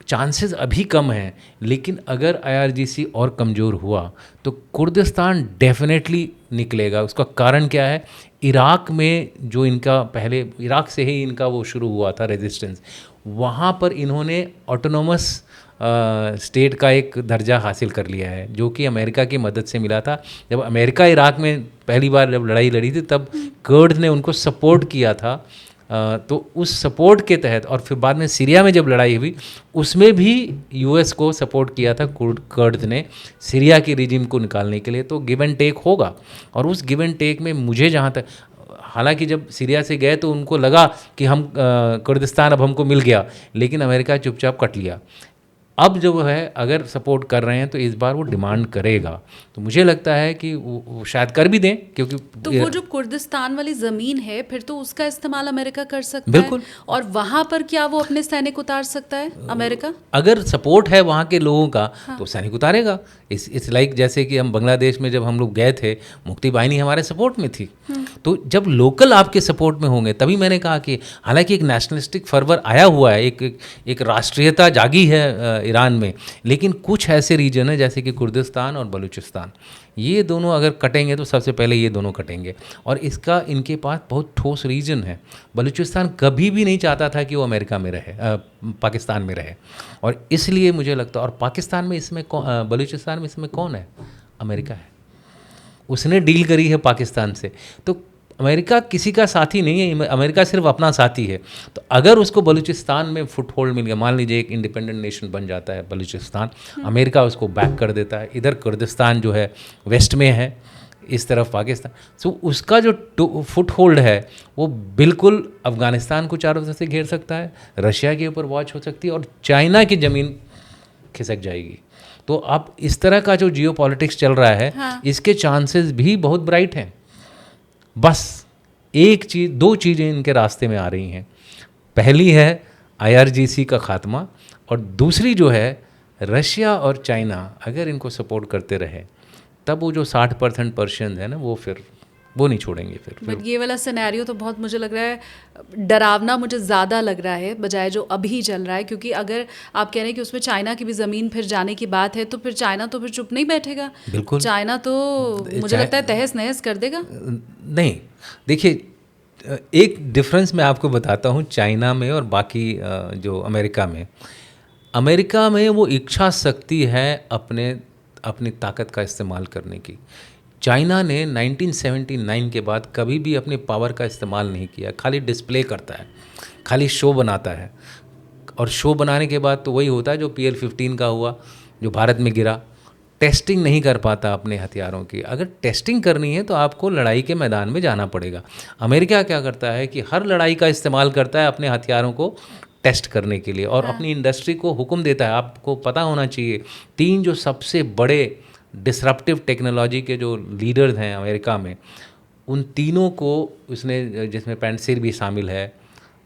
Speaker 2: चांसेस अभी कम हैं, लेकिन अगर IRGC और कमज़ोर हुआ तो कुर्दिस्तान डेफिनेटली निकलेगा। उसका कारण क्या है? इराक में जो इनका पहले, इराक से ही इनका वो शुरू हुआ था रेजिस्टेंस, वहाँ पर इन्होंने ऑटोनोमस स्टेट का एक दर्जा हासिल कर लिया है, जो कि अमेरिका की मदद से मिला था। जब अमेरिका इराक में पहली बार जब लड़ाई लड़ी थी तब कर्ड्स ने उनको सपोर्ट किया था, तो उस सपोर्ट के तहत, और फिर बाद में सीरिया में जब लड़ाई हुई उसमें भी यूएस को सपोर्ट किया था कर्ड्स ने सीरिया की रिजिम को निकालने के लिए। तो गिव एंड टेक होगा, और उस गिव एंड टेक में मुझे जहाँ तक, हालांकि जब सीरिया से गए तो उनको लगा कि हम कुर्दिस्तान अब हमको मिल गया, लेकिन अमेरिका चुपचाप कट लिया। अब जो है अगर सपोर्ट कर रहे हैं तो इस बार वो डिमांड करेगा, तो मुझे लगता है कि वो शायद कर भी दें, क्योंकि
Speaker 1: तो वो जो कुर्दिस्तान वाली ज़मीन है फिर तो उसका इस्तेमाल अमेरिका कर सकता
Speaker 2: बिल्कुल
Speaker 1: है, और वहाँ पर क्या वो अपने सैनिक उतार सकता है अमेरिका?
Speaker 2: अगर सपोर्ट है वहाँ के लोगों का तो सैनिक उतारेगा। इट्स लाइक जैसे कि हम बांग्लादेश में जब हम लोग गए थे, मुक्ति बाहिनी हमारे सपोर्ट में थी, तो जब लोकल आपके सपोर्ट में होंगे तभी मैंने कहा कि हालांकि एक नेशनलिस्टिक फर्वर आया हुआ है, एक राष्ट्रीयता जागी है ईरान में, लेकिन कुछ ऐसे रीजन है जैसे कि कुर्दिस्तान और बलूचिस्तान, ये दोनों अगर कटेंगे तो सबसे पहले ये दोनों कटेंगे, और इसका इनके पास बहुत ठोस रीजन है। बलूचिस्तान कभी भी नहीं चाहता था कि वो अमेरिका में रहे, पाकिस्तान में रहे, और इसलिए मुझे लगता है, और पाकिस्तान में इसमें बलूचिस्तान में इसमें कौन है? अमेरिका है, उसने डील करी है पाकिस्तान से। तो अमेरिका किसी का साथी नहीं है, अमेरिका सिर्फ अपना साथी है। तो अगर उसको बलूचिस्तान में फुट होल्ड मिल गया, मान लीजिए एक इंडिपेंडेंट नेशन बन जाता है बलूचिस्तान, अमेरिका उसको बैक कर देता है, इधर कुर्दिस्तान जो है वेस्ट में है, इस तरफ पाकिस्तान, सो उसका जो फुट होल्ड है वो बिल्कुल अफ़गानिस्तान को चारों तरफ से घेर सकता है, रशिया के ऊपर वॉच हो सकती है, और चाइना की ज़मीन खिसक जाएगी। तो अब इस तरह का जो जियो पॉलिटिक्स चल रहा है,
Speaker 1: हाँ।
Speaker 2: इसके चांसेस भी बहुत ब्राइट हैं। बस एक चीज़, दो चीज़ें इनके रास्ते में आ रही हैं। पहली है IRGC का खात्मा, और दूसरी जो है रशिया और चाइना अगर इनको सपोर्ट करते रहे तब वो जो 60% पर्शियन है ना, वो फिर वो नहीं छोड़ेंगे फिर।
Speaker 1: बट ये वाला सिनेरियो तो बहुत मुझे लग रहा है डरावना, मुझे ज़्यादा लग रहा है बजाय जो अभी चल रहा है, क्योंकि अगर आप कह रहे हैं कि उसमें चाइना की भी ज़मीन फिर जाने की बात है तो फिर चाइना तो फिर चुप नहीं बैठेगा।
Speaker 2: बिल्कुल,
Speaker 1: चाइना तो मुझे लगता है तहस नहस कर देगा।
Speaker 2: नहीं, देखिए एक डिफरेंस मैं आपको बताता हूँ चाइना में और बाकी जो अमेरिका में। अमेरिका में वो इच्छा शक्ति है अपनी ताकत का इस्तेमाल करने की। चाइना ने 1979 के बाद कभी भी अपनी पावर का इस्तेमाल नहीं किया, खाली डिस्प्ले करता है, खाली शो बनाता है, और शो बनाने के बाद तो वही होता है जो PL-15 का हुआ, जो भारत में गिरा। टेस्टिंग नहीं कर पाता अपने हथियारों की। अगर टेस्टिंग करनी है तो आपको लड़ाई के मैदान में जाना पड़ेगा। अमेरिका क्या करता है कि हर लड़ाई का इस्तेमाल करता है अपने हथियारों को टेस्ट करने के लिए, और अपनी इंडस्ट्री को हुक्म देता है। आपको पता होना चाहिए 3 जो सबसे बड़े डिसरप्टिव टेक्नोलॉजी के जो लीडर्स हैं अमेरिका में, उन तीनों को उसने, जिसमें पेंसिल भी शामिल है,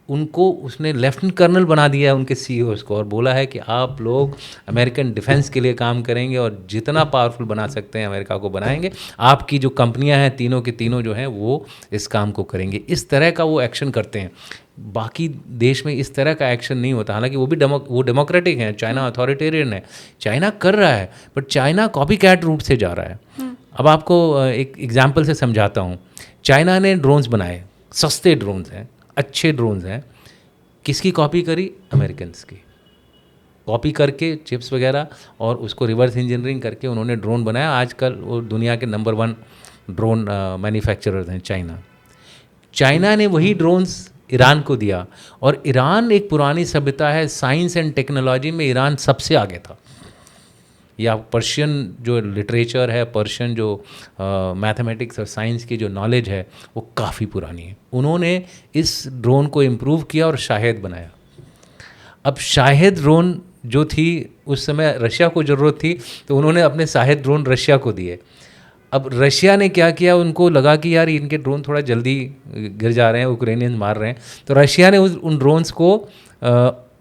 Speaker 2: उनको उसने लेफ्टिनेंट कर्नल बना दिया है उनके CEOs को, और बोला है कि आप लोग अमेरिकन डिफेंस के लिए काम करेंगे और जितना पावरफुल बना सकते हैं अमेरिका को बनाएंगे। आपकी जो कंपनियां हैं तीनों की तीनों जो हैं वो इस काम को करेंगे। इस तरह का वो एक्शन करते हैं। बाकी देश में इस तरह का एक्शन नहीं होता। हालांकि वो डेमोक्रेटिक हैं, चाइना अथॉरिटेरियन है, चाइना कर रहा है, but China copy cat route से जा रहा है। अब आपको एक एग्जाम्पल से समझाता हूँ। चाइना ने ड्रोन्स बनाए, सस्ते ड्रोन्स हैं, अच्छे ड्रोन्स हैं। किसकी कॉपी करी? अमेरिकन्स की कॉपी करके चिप्स वगैरह, और उसको रिवर्स इंजीनियरिंग करके उन्होंने ड्रोन बनाया। आजकल वो दुनिया के नंबर 1 ड्रोन मैन्युफैक्चरर्स हैं चाइना ने वही ड्रोन्स ईरान को दिया, और ईरान एक पुरानी सभ्यता है, साइंस एंड टेक्नोलॉजी में ईरान सबसे आगे था। या पर्शियन जो लिटरेचर है, पर्शियन जो मैथमेटिक्स और साइंस की जो नॉलेज है वो काफ़ी पुरानी है। उन्होंने इस ड्रोन को इम्प्रूव किया और शाहिद बनाया। अब शाहिद ड्रोन जो थी उस समय रशिया को ज़रूरत थी, तो उन्होंने अपने शाहिद ड्रोन रशिया को दिए। अब रशिया ने क्या किया, उनको लगा कि यार इनके ड्रोन थोड़ा जल्दी गिर जा रहे हैं, यूक्रेनियन मार रहे हैं, तो रशिया ने उन ड्रोन्स को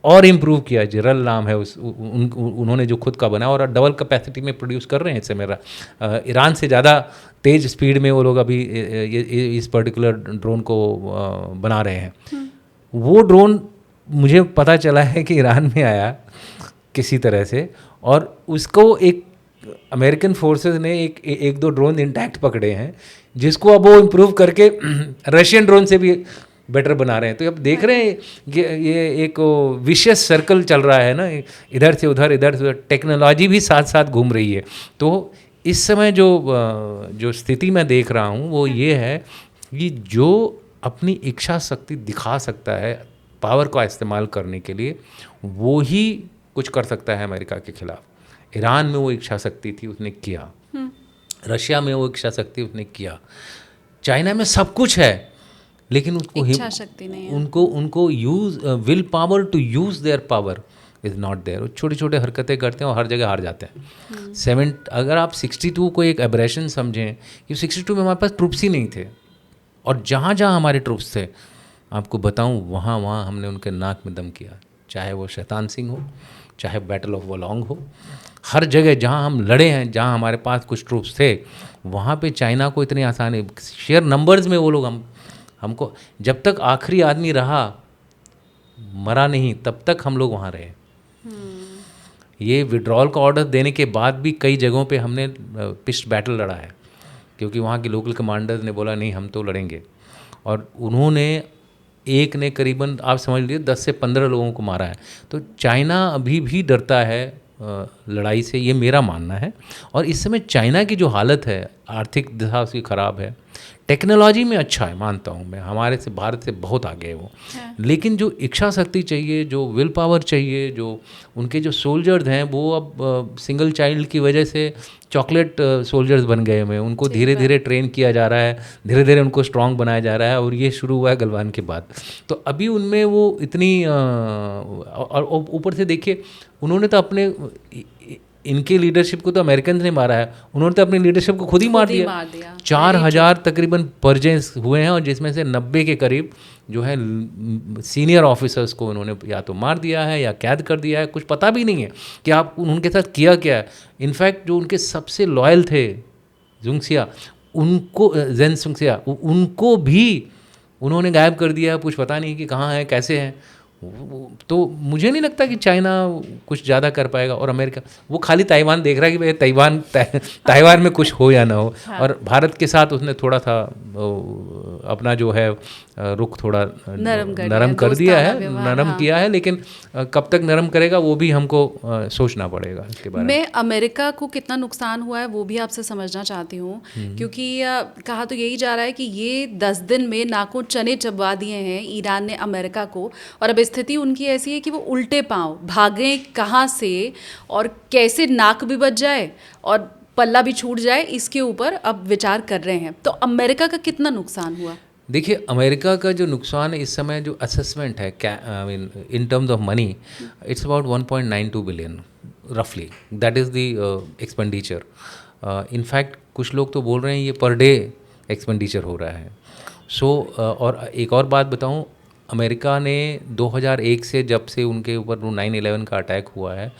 Speaker 2: और इम्प्रूव किया। जिरल नाम है उन्होंने जो खुद का बनाया, और डबल कैपेसिटी में प्रोड्यूस कर रहे हैं। इससे मेरा ईरान से ज़्यादा तेज़ स्पीड में वो लोग अभी इस पर्टिकुलर ड्रोन को बना रहे हैं। वो ड्रोन मुझे पता चला है कि ईरान में आया किसी तरह से, और उसको एक अमेरिकन फोर्सेस ने एक दो ड्रोन इंटैक्ट पकड़े हैं, जिसको अब वो इम्प्रूव करके रशियन ड्रोन से भी बेटर बना रहे हैं। तो अब देख रहे हैं ये एक विशियस सर्कल चल रहा है ना, इधर से उधर टेक्नोलॉजी भी साथ साथ घूम रही है। तो इस समय जो स्थिति मैं देख रहा हूँ वो ये है कि जो अपनी इच्छा शक्ति दिखा सकता है पावर का इस्तेमाल करने के लिए, वो ही कुछ कर सकता है अमेरिका के खिलाफ। ईरान में वो इच्छा शक्ति थी, उसने किया। रशिया में वो इच्छा शक्ति उसने किया। चाइना में सब कुछ है लेकिन उसको
Speaker 1: इच्छा शक्ति नहीं है।
Speaker 2: उनको use will power to use their power is not there. वो छोटी छोटी हरकतें करते हैं और हर जगह हार जाते हैं। अगर आप 62 को एक एब्रेशन समझें कि 62 में हमारे पास ट्रूप्स ही नहीं थे, और जहाँ जहाँ हमारे ट्रूप्स थे आपको बताऊँ वहाँ वहाँ हमने उनके नाक में दम किया, चाहे वो शैतान सिंह हो, चाहे बैटल ऑफ वोलोंग हो। हर जगह जहाँ हम लड़े हैं, जहाँ हमारे पास कुछ ट्रूप्स थे, वहाँ पे चाइना को इतनी आसानी, शेयर नंबर्स में वो लोग हमको, जब तक आखिरी आदमी रहा मरा नहीं तब तक हम लोग वहाँ रहे। ये विड्रॉल का ऑर्डर देने के बाद भी कई जगहों पे हमने पिस्ट बैटल लड़ा है, क्योंकि वहाँ के लोकल कमांडर्स ने बोला नहीं हम तो लड़ेंगे, और उन्होंने एक ने करीबन आप समझ लीजिए 10 से 15 लोगों को मारा है। तो चाइना अभी भी डरता है लड़ाई से, ये मेरा मानना है। और इस समय चाइना की जो हालत है, आर्थिक दशा उसकी ख़राब है, टेक्नोलॉजी में अच्छा है मानता हूँ मैं, हमारे से भारत से बहुत आगे है वो, लेकिन जो इच्छा शक्ति चाहिए, जो विल पावर चाहिए, जो उनके जो सोल्जर्स हैं वो अब सिंगल चाइल्ड की वजह से चॉकलेट सोल्जर्स बन गए हुए हैं। उनको धीरे धीरे ट्रेन किया जा रहा है, धीरे धीरे उनको स्ट्रांग बनाया जा रहा है, और ये शुरू हुआ है गलवान के बाद। तो अभी उनमें वो इतनी और ऊपर से देखिए उन्होंने तो अपने इनके लीडरशिप को तो अमेरिकन ने मारा है, उन्होंने तो अपनी लीडरशिप को खुद ही मार दिया। 4000 तकरीबन पर्जेस हुए हैं, और जिसमें से 90 के करीब जो है सीनियर ऑफिसर्स को उन्होंने या तो मार दिया है या कैद कर दिया है। कुछ पता भी नहीं है कि आप उनके साथ किया क्या है। इनफैक्ट जो उनके सबसे लॉयल थे जुंगसिया, उनको जेन सुंगसिया, उनको भी उन्होंने गायब कर दिया। कुछ पता नहीं कि कहाँ है, कैसे हैं। तो मुझे नहीं लगता कि चाइना कुछ ज़्यादा कर पाएगा, और अमेरिका वो खाली ताइवान देख रहा है कि भाई ताइवान में कुछ हो या ना हो। हाँ। और भारत के साथ उसने थोड़ा सा अपना जो है रुख थोड़ा नरम कर दिया है, नरम किया है, लेकिन कब तक नरम करेगा वो भी हमको सोचना पड़ेगा इसके बारे में।
Speaker 1: मैं अमेरिका को कितना नुकसान हुआ है वो भी आपसे समझना चाहती हूँ, क्योंकि कहा तो यही जा रहा है कि ये 10 दिन में नाकों चने चबवा दिए हैं ईरान ने अमेरिका को, और अब स्थिति उनकी ऐसी है कि वो उल्टे पांव भागें कहाँ से और कैसे नाक भी बच जाए और पल्ला भी छूट जाए, इसके ऊपर अब विचार कर रहे हैं। तो अमेरिका का कितना नुकसान हुआ?
Speaker 2: देखिए अमेरिका का जो नुकसान है इस समय जो असेसमेंट है, I mean in terms of money, it's about 1.92 billion रफली, that is the expenditure. In fact कुछ लोग तो बोल रहे हैं ये पर डे एक्सपेंडिचर हो रहा है। और एक और बात बताऊं, अमेरिका ने 2001 से जब से उनके ऊपर 9/11 का अटैक हुआ है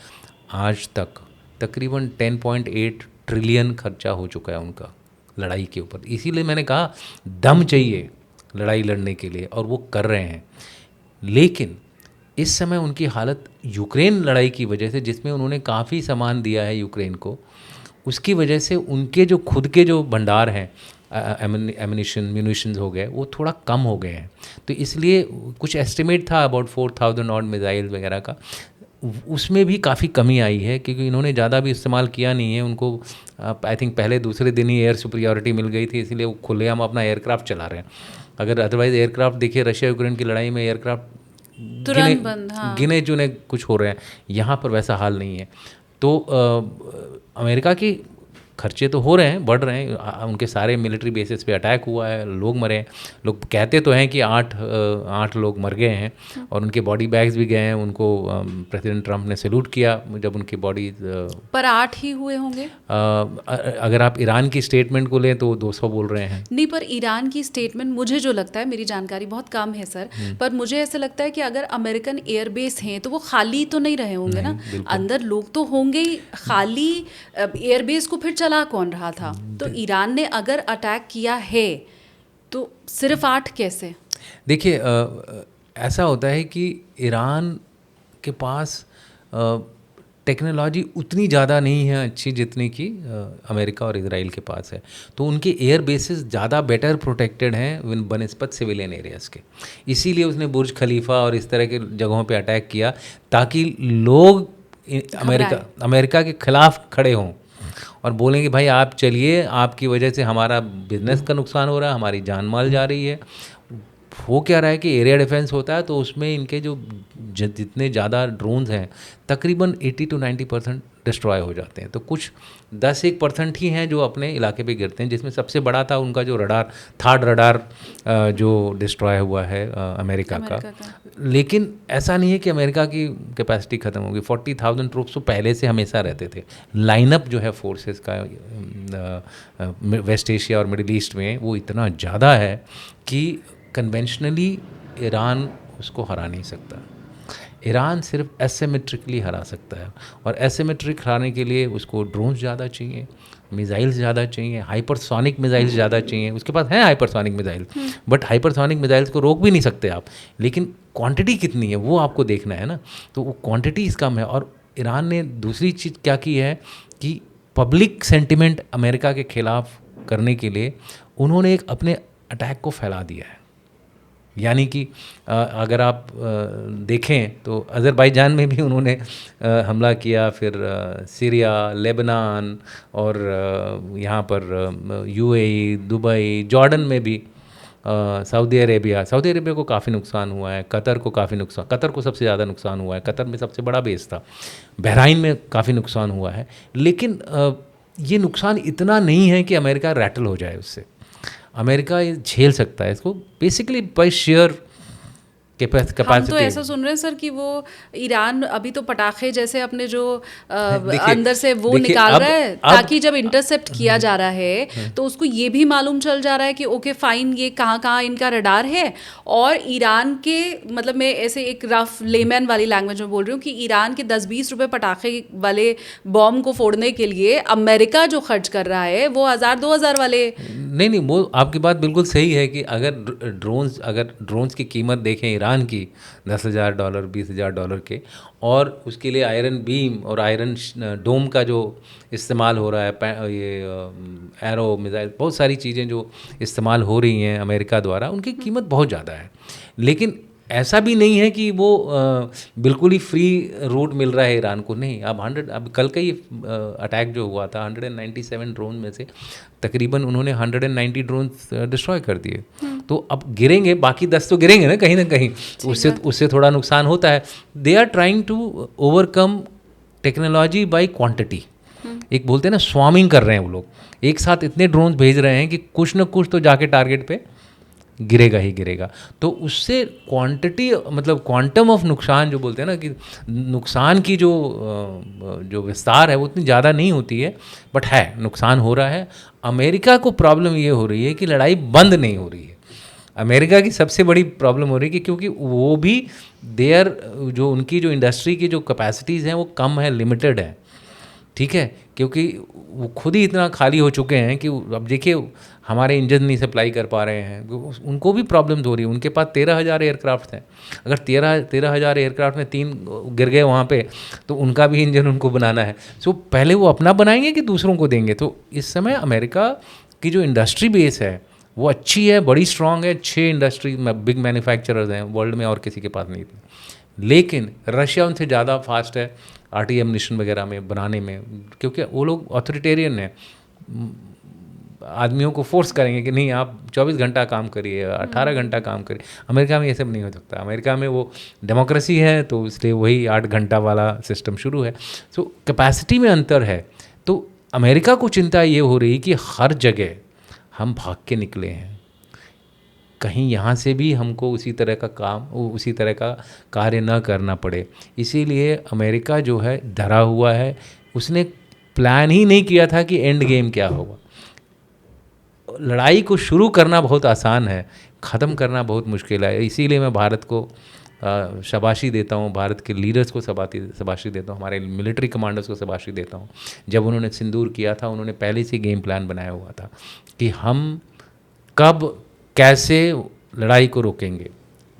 Speaker 2: आज तक तकरीबन 10.8 ट्रिलियन खर्चा हो चुका है उनका लड़ाई के ऊपर। इसीलिए मैंने कहा दम चाहिए लड़ाई लड़ने के लिए, और वो कर रहे हैं। लेकिन इस समय उनकी हालत यूक्रेन लड़ाई की वजह से, जिसमें उन्होंने काफ़ी सामान दिया है यूक्रेन को, उसकी वजह से उनके जो खुद के जो भंडार हैं म्यूनिशंस हो गए, वो थोड़ा कम हो गए हैं। तो इसलिए कुछ एस्टिमेट था अबाउट 4000 ऑड मिसाइल वगैरह का, उसमें भी काफ़ी कमी आई है, क्योंकि इन्होंने ज़्यादा भी इस्तेमाल किया नहीं है। उनको आई थिंक पहले दूसरे दिन ही एयर सुपीरियॉरिटी मिल गई थी, इसलिए वो खुलेआम अपना एयरक्राफ्ट चला रहे हैं। अगर अदरवाइज़ एयरक्राफ्ट देखिए, रशिया यूक्रेन की लड़ाई में एयरक्राफ्ट
Speaker 1: तुरंत बंद, हाँ।
Speaker 2: गिने चुने कुछ हो रहे हैं, यहाँ पर वैसा हाल नहीं है। तो अमेरिका की खर्चे तो हो रहे हैं, बढ़ रहे हैं, उनके सारे मिलिट्री बेसिस पे अटैक हुआ है, लोग मरे हैं। लोग कहते तो हैं कि 8 लोग मर गए हैं, और उनके बॉडी बैग्स भी गए हैं। उनको प्रेसिडेंट ट्रंप ने सैल्यूट किया जब उनकी बॉडी,
Speaker 1: पर 8 ही हुए होंगे।
Speaker 2: अगर आप ईरान की स्टेटमेंट को लें तो 200 बोल रहे हैं।
Speaker 1: नहीं, पर ईरान की स्टेटमेंट मुझे जो लगता है, मेरी जानकारी बहुत कम है सर, पर मुझे ऐसा लगता है कि अगर अमेरिकन एयरबेस हैं तो वो खाली तो नहीं रहे होंगे ना, अंदर लोग तो होंगे ही। खाली एयरबेस को फिर चला कौन रहा था? तो ईरान ने अगर अटैक किया है तो सिर्फ 8 कैसे? देखिए
Speaker 2: ऐसा होता है कि ईरान के पास टेक्नोलॉजी उतनी ज़्यादा नहीं है अच्छी जितनी कि अमेरिका और इजराइल के पास है। तो उनके एयर बेसिस ज़्यादा बेटर प्रोटेक्टेड हैं बनस्पत सिविलियन एरियाज़ के। इसीलिए उसने बुर्ज खलीफा और इस तरह के जगहों पे अटैक किया ताकि लोग अमेरिका के ख़िलाफ़ खड़े हों और बोलें कि भाई आप चलिए, आपकी वजह से हमारा बिजनेस का नुकसान हो रहा है, हमारी जान माल जा रही है। हो क्या रहा है कि एरिया डिफेंस होता है तो उसमें इनके जो जितने ज़्यादा ड्रोन्स हैं तकरीबन 80 to 90% डिस्ट्रॉय हो जाते हैं। तो कुछ 10-1% ही हैं जो अपने इलाके पे गिरते हैं, जिसमें सबसे बड़ा था उनका जो थर्ड रडार जो डिस्ट्रॉय हुआ है अमेरिका का। लेकिन ऐसा नहीं है कि अमेरिका की कैपेसिटी ख़त्म होगी। 40,000 ट्रूप्स तो पहले से हमेशा रहते थे। लाइनअप जो है फोर्सेस का वेस्ट एशिया और मिडिल ईस्ट में वो इतना ज़्यादा है कि कन्वेंशनली ईरान उसको हरा नहीं सकता। ईरान सिर्फ एसिमेट्रिकली हरा सकता है, और एसिमेट्रिक हराने के लिए उसको ड्रोन्स ज़्यादा चाहिए, मिसाइल्स ज़्यादा चाहिए, हाइपरसोनिक मिसाइल्स ज़्यादा चाहिए। उसके पास हैं hypersonic missile, but hypersonic missiles को रोक भी नहीं सकते आप, लेकिन क्वांटिटी कितनी है वो आपको देखना है ना। तो वो क्वांटिटी कम है। और ईरान ने दूसरी चीज़ क्या की है कि पब्लिक सेंटिमेंट अमेरिका के ख़िलाफ़ करने के लिए उन्होंने एक अपने अटैक को फैला दिया है। यानी कि अगर आप देखें तो अज़रबैजान में भी उन्होंने हमला किया, फिर सीरिया, लेबनान और यहाँ पर यूएई, दुबई, जॉर्डन में भी, सऊदी अरेबिया को काफ़ी नुकसान हुआ है, कतर को सबसे ज़्यादा नुकसान हुआ है, कतर में सबसे बड़ा बेस था, बहराइन में काफ़ी नुकसान हुआ है। लेकिन ये नुकसान इतना नहीं है कि अमेरिका रैटल हो जाए उससे। अमेरिका झेल सकता है इसको बेसिकली बाय शेयर कैपेसिटी।
Speaker 1: हम तो ऐसा सुन रहे हैं सर कि वो ईरान अभी तो पटाखे जैसे अपने जो अंदर से वो निकाल रहा है ताकि जब इंटरसेप्ट किया जा रहा है तो उसको ये भी मालूम चल जा रहा है कि ओके फाइन, ये कहाँ कहाँ इनका रडार है। और ईरान के, मतलब मैं ऐसे एक रफ लेमैन वाली लैंग्वेज में बोल रही हूँ कि ईरान के 10-20 रुपये पटाखे वाले बॉम्ब को फोड़ने के लिए अमेरिका जो खर्च कर रहा है वो 1000-2000 वाले।
Speaker 2: नहीं, वो आपकी बात बिल्कुल सही है कि अगर ड्रोन्स की कीमत देखें ईरान की $10,000, $20,000 के, और उसके लिए आयरन बीम और आयरन डोम का जो इस्तेमाल हो रहा है, ये एरो मिसाइल, बहुत सारी चीज़ें जो इस्तेमाल हो रही हैं अमेरिका द्वारा, उनकी कीमत बहुत ज़्यादा है। लेकिन ऐसा भी नहीं है कि वो बिल्कुल ही फ्री रूट मिल रहा है ईरान को। नहीं, अब कल का ही अटैक जो हुआ था 197 ड्रोन में से तकरीबन उन्होंने 190 ड्रोन डिस्ट्रॉय कर दिए। तो अब गिरेंगे, बाकी 10 तो गिरेंगे ना कहीं, उससे थोड़ा नुकसान होता है। They are trying to overcome technology by quantity. एक बोलते हैं ना, स्वामिंग कर रहे हैं वो लोग, एक साथ इतने ड्रोन भेज रहे हैं कि कुछ न कुछ तो जाके टारगेट पे गिरेगा ही गिरेगा। तो उससे क्वांटिटी, मतलब क्वांटम ऑफ नुकसान जो बोलते हैं ना, कि नुकसान की जो विस्तार है वो उतनी ज़्यादा नहीं होती है, बट है, नुकसान हो रहा है। अमेरिका को प्रॉब्लम ये हो रही है कि लड़ाई बंद नहीं हो रही है। अमेरिका की सबसे बड़ी प्रॉब्लम हो रही है कि क्योंकि वो भी जो उनकी जो इंडस्ट्री की जो कैपेसिटीज़ हैं वो कम है, लिमिटेड है, ठीक है, क्योंकि वो खुद ही इतना खाली हो चुके हैं कि अब देखिए हमारे इंजन नहीं सप्लाई कर पा रहे हैं, उनको भी प्रॉब्लम्स हो रही है। उनके पास 13,000 एयरक्राफ्ट हैं, अगर 13,000 एयरक्राफ्ट में 3 गिर गए वहाँ पे, तो उनका भी इंजन उनको बनाना है। सो पहले वो अपना बनाएंगे कि दूसरों को देंगे। तो इस समय अमेरिका की जो इंडस्ट्री बेस है वो अच्छी है, बड़ी स्ट्रांग है। 6 इंडस्ट्री बिग मैन्युफैक्चरर्स हैं वर्ल्ड में, और किसी के पास नहीं थी। लेकिन रशिया उनसे ज़्यादा फास्ट है आर्टिलरी वगैरह में बनाने में, क्योंकि वो लोग ऑथोरिटेरियन हैं, आदमियों को फोर्स करेंगे कि नहीं आप 24 घंटा काम करिए, 18 घंटा काम करिए। अमेरिका में ये सब नहीं हो सकता। अमेरिका में वो डेमोक्रेसी है, तो इसलिए वही 8 घंटा वाला सिस्टम शुरू है। सो कैपेसिटी में अंतर है। तो अमेरिका को चिंता ये हो रही कि हर जगह हम भाग के निकले हैं, कहीं यहाँ से भी हमको उसी तरह का कार्य न करना पड़े। इसीलिए अमेरिका जो है डरा हुआ है। उसने प्लान ही नहीं किया था कि एंड गेम क्या होगा। लड़ाई को शुरू करना बहुत आसान है, ख़त्म करना बहुत मुश्किल है। इसीलिए मैं भारत को शाबाशी देता हूँ, भारत के लीडर्स को शाबाशी देता हूँ, हमारे मिलिट्री कमांडर्स को शाबाशी देता हूँ। जब उन्होंने सिंदूर किया था, उन्होंने पहले से गेम प्लान बनाया हुआ था कि हम कब कैसे लड़ाई को रोकेंगे।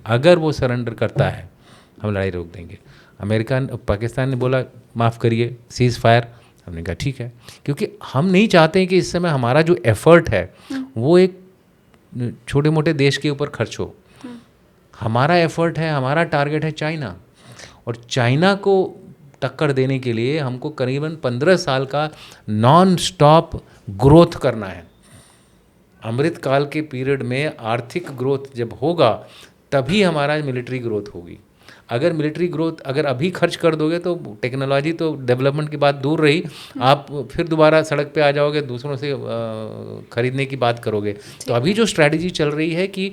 Speaker 2: अगर वो सरेंडर करता है हम लड़ाई रोक देंगे, अमेरिका पाकिस्तान ने बोला माफ़ करिए, सीज़ फायर। हमने कहा ठीक है, क्योंकि हम नहीं चाहते कि इस समय हमारा जो एफ़र्ट है वो एक छोटे मोटे देश के ऊपर खर्च हो। हमारा एफ़र्ट है, हमारा टारगेट है चाइना, और चाइना को टक्कर देने के लिए हमको करीबन 15 साल का नॉन स्टॉप ग्रोथ करना है। अमृत काल के पीरियड में आर्थिक ग्रोथ जब होगा तभी हमारा मिलिट्री ग्रोथ होगी। अगर मिलिट्री ग्रोथ अगर अभी खर्च कर दोगे तो टेक्नोलॉजी तो डेवलपमेंट की बात दूर रही, आप फिर दोबारा सड़क पे आ जाओगे, दूसरों से खरीदने की बात करोगे। तो अभी जो स्ट्रैटेजी चल रही है कि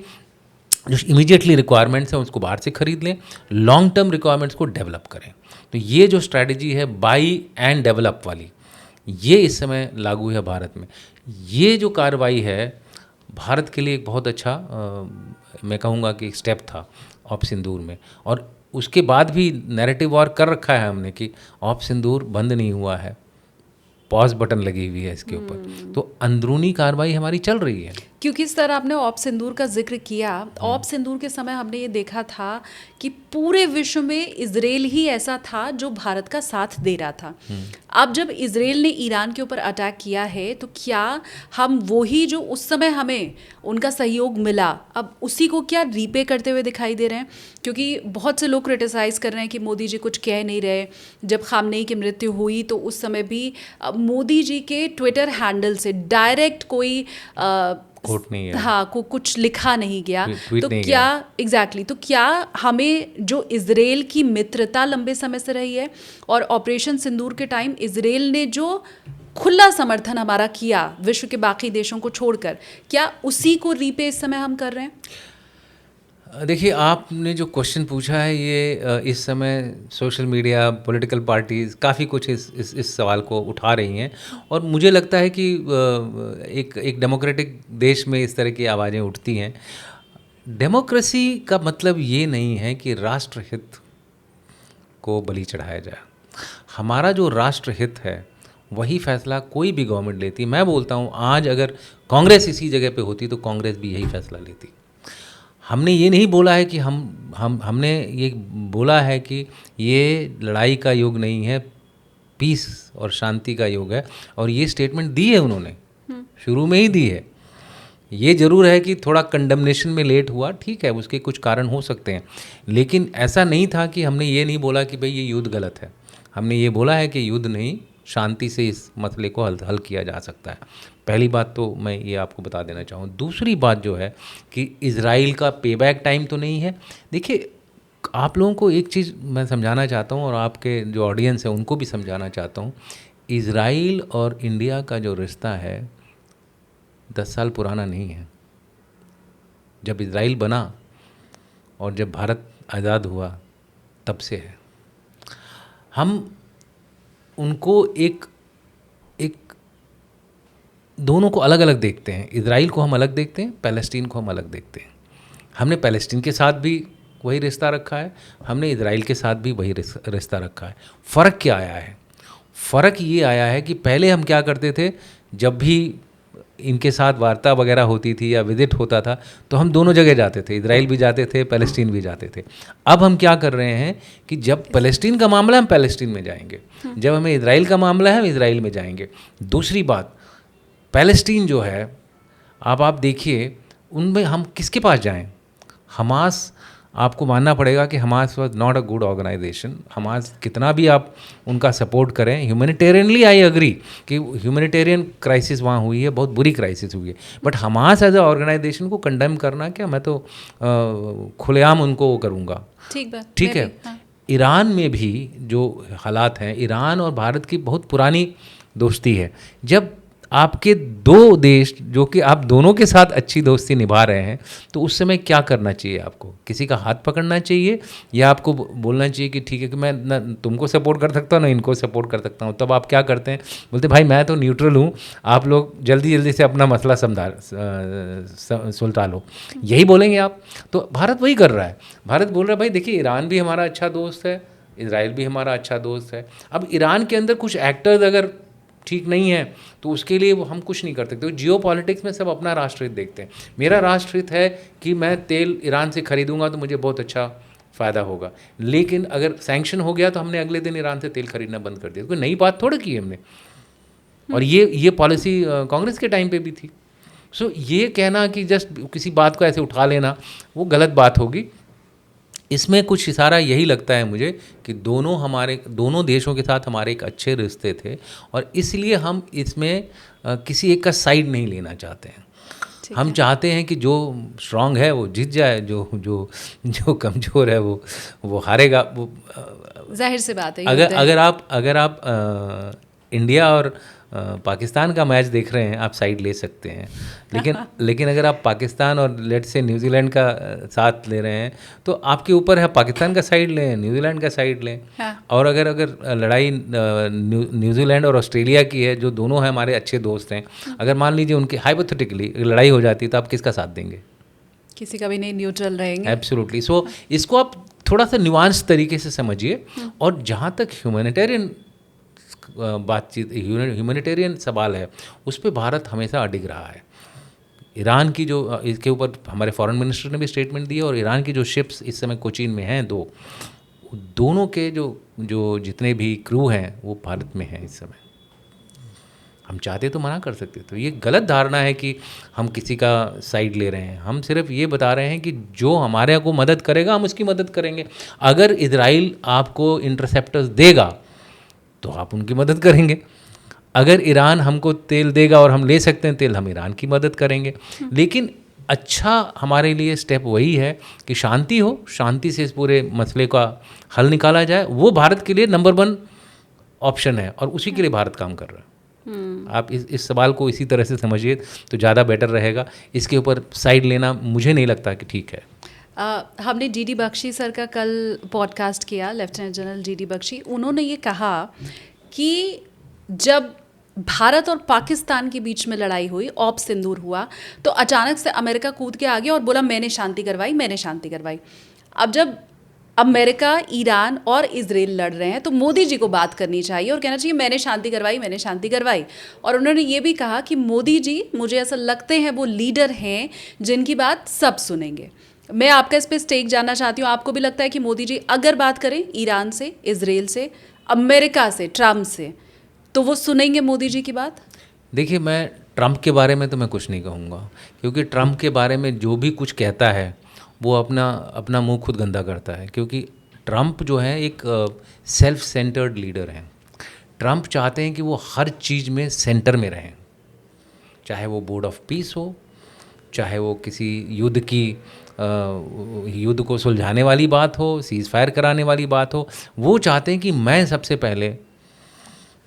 Speaker 2: जो इमीडिएटली रिक्वायरमेंट्स हैं उसको बाहर से खरीद लें, लॉन्ग टर्म रिक्वायरमेंट्स को डेवलप करें। तो ये जो स्ट्रैटेजी है बाई एंड डेवलप वाली, ये इस समय लागू है भारत में। ये जो कार्रवाई है भारत के लिए एक बहुत अच्छा मैं कहूँगा कि स्टेप था ऑप सिंदूर में, और उसके बाद भी नैरेटिव वॉर कर रखा है हमने कि ऑप सिंदूर बंद नहीं हुआ है, पॉज बटन लगी हुई है इसके ऊपर। तो अंदरूनी कार्रवाई हमारी चल रही है।
Speaker 1: क्योंकि इस तरह आपने ऑप सिंदूर का जिक्र किया, ऑप सिंदूर के समय हमने ये देखा था कि पूरे विश्व में इजराइल ही ऐसा था जो भारत का साथ दे रहा था। अब जब इजराइल ने ईरान के ऊपर अटैक किया है तो क्या हम वही जो उस समय हमें उनका सहयोग मिला, अब उसी को क्या रीपे करते हुए दिखाई दे रहे हैं? क्योंकि बहुत से लोग क्रिटिसाइज़ कर रहे हैं कि मोदी जी कुछ कह नहीं रहे। जब खामनेई की मृत्यु हुई तो उस समय भी मोदी जी के ट्विटर हैंडल से डायरेक्ट कोई
Speaker 2: कोट नहीं है,
Speaker 1: हाँ, को कुछ लिखा नहीं गया। तो
Speaker 2: नहीं
Speaker 1: क्या एग्जैक्टली तो क्या हमें जो इजराइल की मित्रता लंबे समय से रही है और ऑपरेशन सिंदूर के टाइम इजराइल ने जो खुला समर्थन हमारा किया विश्व के बाकी देशों को छोड़कर, क्या उसी को रीपे इस समय हम कर रहे हैं?
Speaker 2: देखिए, आपने जो क्वेश्चन पूछा है ये इस समय सोशल मीडिया, पॉलिटिकल पार्टीज़ काफ़ी कुछ इस सवाल को उठा रही हैं, और मुझे लगता है कि एक डेमोक्रेटिक देश में इस तरह की आवाज़ें उठती हैं। डेमोक्रेसी का मतलब ये नहीं है कि राष्ट्रहित को बलि चढ़ाया जाए। हमारा जो राष्ट्रहित है वही फैसला कोई भी गवर्नमेंट लेती है। मैं बोलता हूँ आज अगर कांग्रेस इसी जगह पे होती तो कांग्रेस भी यही फैसला लेती। हमने ये नहीं बोला है कि हमने ये बोला है कि ये लड़ाई का युग नहीं है, पीस और शांति का युग है, और ये स्टेटमेंट दी है उन्होंने, शुरू में ही दी है। ये ज़रूर है कि थोड़ा कंडमनेशन में लेट हुआ, ठीक है, उसके कुछ कारण हो सकते हैं, लेकिन ऐसा नहीं था कि हमने ये नहीं बोला कि भाई ये युद्ध गलत है। हमने ये बोला है कि युद्ध नहीं, शांति से इस मसले को हल किया जा सकता है। पहली बात तो मैं ये आपको बता देना चाहूँ। दूसरी बात जो है कि इज़राइल का पेबैक टाइम तो नहीं है। देखिए, आप लोगों को एक चीज़ मैं समझाना चाहता हूँ, और आपके जो ऑडियंस है उनको भी समझाना चाहता हूँ। इज़राइल और इंडिया का जो रिश्ता है 10 साल पुराना नहीं है। जब इज़राइल बना और जब भारत आज़ाद हुआ तब से है। हम उनको एक दोनों को अलग अलग देखते हैं। इज़राइल को हम अलग देखते हैं, पैलेस्टीन को हम अलग देखते हैं। हमने पैलेस्टीन के साथ भी वही रिश्ता रखा है, हमने इज़राइल के साथ भी वही रिश्ता रखा है। फ़र्क क्या आया है? फ़र्क ये आया है कि पहले हम क्या करते थे, जब भी इनके साथ वार्ता वगैरह होती थी या विजिट होता था तो हम दोनों जगह जाते थे, इज़राइल भी जाते थे, पैलेस्टीन भी जाते थे। अब हम क्या कर रहे हैं कि जब पैलेस्टीन का मामला है हम पैलेस्टीन में जाएंगे, जब हमें इज़राइल का मामला है हम इज़राइल में जाएंगे। दूसरी बात, पैलेस्टीन जो है, अब आप देखिए उनमें हम किसके पास जाएं? हमास, आपको मानना पड़ेगा कि Hamas was not a good organisation. Hamas कितना भी आप उनका सपोर्ट करें, ह्यूमैनिटेरियनली आई एग्री कि ह्यूमैनिटेरियन क्राइसिस वहाँ हुई है, बहुत बुरी क्राइसिस हुई है, but Hamas as a organisation को कंडेम करना क्या, मैं तो खुलेआम उनको वो करूँगा। ठीक है। हाँ। ईरान में भी जो हालात हैं, ईरान और भारत की बहुत पुरानी दोस्ती है। जब आपके दो देश जो कि आप दोनों के साथ अच्छी दोस्ती निभा रहे हैं तो उस समय क्या करना चाहिए? आपको किसी का हाथ पकड़ना चाहिए या आपको बोलना चाहिए कि ठीक है कि मैं ना तुमको सपोर्ट कर सकता हूँ ना इनको सपोर्ट कर सकता हूँ? तब आप क्या करते हैं? बोलते भाई मैं तो न्यूट्रल हूँ, आप लोग जल्दी जल्दी से अपना मसला सुलझा लो, यही बोलेंगे आप? तो भारत वही कर रहा है। भारत बोल रहा है भाई देखिए ईरान भी हमारा अच्छा दोस्त है, इजराइल भी हमारा अच्छा दोस्त है। अब ईरान के अंदर कुछ एक्टर्स अगर ठीक नहीं है तो उसके लिए वो हम कुछ नहीं कर सकते। जियो पॉलिटिक्स में सब अपना राष्ट्रहित देखते हैं। मेरा राष्ट्रहित है कि मैं तेल ईरान से खरीदूंगा तो मुझे बहुत अच्छा फ़ायदा होगा। लेकिन अगर सैंक्शन हो गया तो हमने अगले दिन ईरान से तेल खरीदना बंद कर दिया। कोई नई बात थोड़ी की हमने, और ये पॉलिसी कांग्रेस के टाइम पे भी थी। सो ये कहना कि जस्ट किसी बात को ऐसे उठा लेना वो गलत बात होगी। इसमें कुछ इशारा यही लगता है मुझे कि दोनों देशों के साथ हमारे एक अच्छे रिश्ते थे, और इसलिए हम इसमें किसी एक का साइड नहीं लेना चाहते हैं। हम चाहते हैं कि जो स्ट्रांग है वो जीत जाए, जो जो जो कमज़ोर है वो हारेगा। वो
Speaker 1: जाहिर सी बात है।
Speaker 2: अगर आप इंडिया और पाकिस्तान का मैच देख रहे हैं, आप साइड ले सकते हैं, लेकिन अगर आप पाकिस्तान और लेट्स से न्यूजीलैंड का साथ ले रहे हैं तो आपके ऊपर है, पाकिस्तान का साइड लें, न्यूजीलैंड का साइड लें।
Speaker 1: हाँ।
Speaker 2: और अगर लड़ाई न्यूजीलैंड और ऑस्ट्रेलिया की है, जो दोनों हैं हमारे अच्छे दोस्त हैं, अगर मान लीजिए उनकी हाइपोथेटिकली लड़ाई हो जाती है तो आप किसका साथ देंगे? किसी
Speaker 1: का भी नहीं, न्यूट्रल रहेंगे।
Speaker 2: एब्सोल्युटली। सो इसको आप थोड़ा सा न्यूआंस तरीके से समझिए। और जहाँ तक ह्यूमैनिटेरियन बातचीत, ह्यूमैनिटेरियन सवाल है, उस पर भारत हमेशा अडिग रहा है। ईरान की जो इसके ऊपर हमारे फॉरेन मिनिस्टर ने भी स्टेटमेंट दी है, और ईरान की जो शिप्स इस समय कोचीन में हैं दोनों के जो जितने भी क्रू हैं वो भारत में हैं इस समय। हम चाहते तो मना कर सकते, तो ये गलत धारणा है कि हम किसी का साइड ले रहे हैं। हम सिर्फ ये बता रहे हैं कि जो हमारे को मदद करेगा हम उसकी मदद करेंगे। अगर इजराइल आपको इंटरसेप्टर्स देगा तो आप उनकी मदद करेंगे। अगर ईरान हमको तेल देगा और हम ले सकते हैं तेल, हम ईरान की मदद करेंगे। लेकिन अच्छा हमारे लिए स्टेप वही है कि शांति हो, शांति से इस पूरे मसले का हल निकाला जाए। वो भारत के लिए नंबर 1 ऑप्शन है, और उसी के लिए भारत काम कर रहा है। आप इस सवाल को इसी तरह से समझिए तो ज़्यादा बेटर रहेगा। इसके ऊपर साइड लेना मुझे नहीं लगता कि ठीक है।
Speaker 1: हमने डीडी बख्शी सर का कल पॉडकास्ट किया, लेफ्टिनेंट जनरल डीडी बख्शी। उन्होंने ये कहा कि जब भारत और पाकिस्तान के बीच में लड़ाई हुई, ऑप सिंदूर हुआ, तो अचानक से अमेरिका कूद के आ गया और बोला मैंने शांति करवाई। अब जब अमेरिका, ईरान और इजराइल लड़ रहे हैं तो मोदी जी को बात करनी चाहिए और कहना चाहिए मैंने शांति करवाई। और उन्होंने ये भी कहा कि मोदी जी, मुझे ऐसा लगते हैं वो लीडर हैं जिनकी बात सब सुनेंगे। मैं आपका इस पर स्टेक जानना चाहती हूँ, आपको भी लगता है कि मोदी जी अगर बात करें ईरान से, इजराइल से, अमेरिका से, ट्रम्प से, तो वो सुनेंगे मोदी जी की बात?
Speaker 2: देखिए, मैं ट्रम्प के बारे में तो मैं कुछ नहीं कहूँगा, क्योंकि ट्रम्प के बारे में जो भी कुछ कहता है वो अपना मुंह खुद गंदा करता है। क्योंकि ट्रम्प जो है एक सेल्फ सेंटर्ड लीडर हैं। ट्रम्प चाहते हैं कि वो हर चीज़ में सेंटर में रहें, चाहे वो बोर्ड ऑफ पीस हो, चाहे वो किसी युद्ध को सुलझाने वाली बात हो, सीज़ फायर कराने वाली बात हो। वो चाहते हैं कि मैं सबसे पहले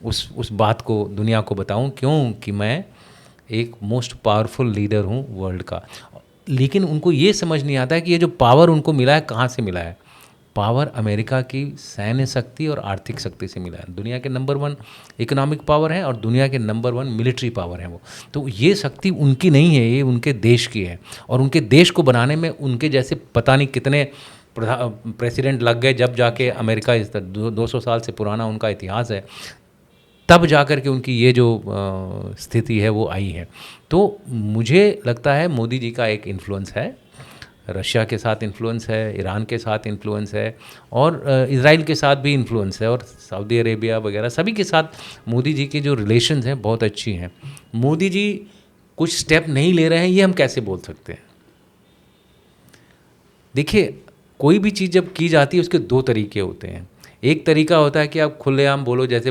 Speaker 2: उस बात को दुनिया को बताऊं, क्योंकि मैं एक मोस्ट पावरफुल लीडर हूं वर्ल्ड का। लेकिन उनको ये समझ नहीं आता है कि ये जो पावर उनको मिला है कहाँ से मिला है। पावर अमेरिका की सैन्य शक्ति और आर्थिक शक्ति से मिला है। दुनिया के नंबर 1 इकोनॉमिक पावर है और दुनिया के नंबर 1 मिलिट्री पावर है वो। तो ये शक्ति उनकी नहीं है, ये उनके देश की है। और उनके देश को बनाने में उनके जैसे पता नहीं कितने प्रेसिडेंट लग गए, जब जाके अमेरिका इस 200 साल से पुराना उनका इतिहास है, तब जाकर के उनकी ये जो स्थिति है वो आई है। तो मुझे लगता है मोदी जी का एक इन्फ्लुएंस है, रशिया के साथ इन्फ्लुएंस है, ईरान के साथ इन्फ्लुएंस है, और इजराइल के साथ भी इन्फ्लुएंस है, और सऊदी अरेबिया वगैरह सभी के साथ मोदी जी की जो रिलेशंस हैं बहुत अच्छी हैं। मोदी जी कुछ स्टेप नहीं ले रहे हैं, ये हम कैसे बोल सकते हैं? देखिए, कोई भी चीज़ जब की जाती है उसके 2 तरीके होते हैं। एक तरीका होता है कि आप खुलेआम बोलो, जैसे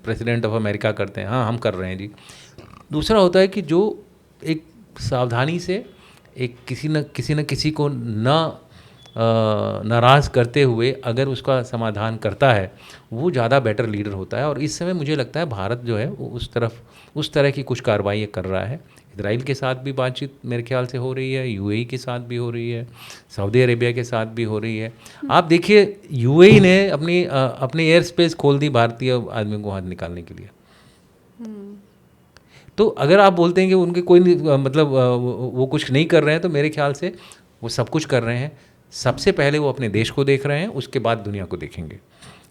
Speaker 2: प्रेसिडेंट ऑफ अमेरिका करते हैं, हाँ हम कर रहे हैं जी। दूसरा होता है कि जो एक सावधानी से एक किसी न किसी को नाराज़ करते हुए अगर उसका समाधान करता है, वो ज़्यादा बेटर लीडर होता है। और इस समय मुझे लगता है भारत जो है वो उस तरह की कुछ कार्रवाई कर रहा है। इजराइल के साथ भी बातचीत मेरे ख्याल से हो रही है, यूएई के साथ भी हो रही है, सऊदी अरेबिया के साथ भी हो रही है। आप देखिए, यूएई ने अपनी एयर स्पेस खोल दी भारतीय आदमियों को हाथ निकालने के लिए। तो अगर आप बोलते हैं कि उनके कोई मतलब वो कुछ नहीं कर रहे हैं, तो मेरे ख्याल से वो सब कुछ कर रहे हैं। सबसे पहले वो अपने देश को देख रहे हैं, उसके बाद दुनिया को देखेंगे।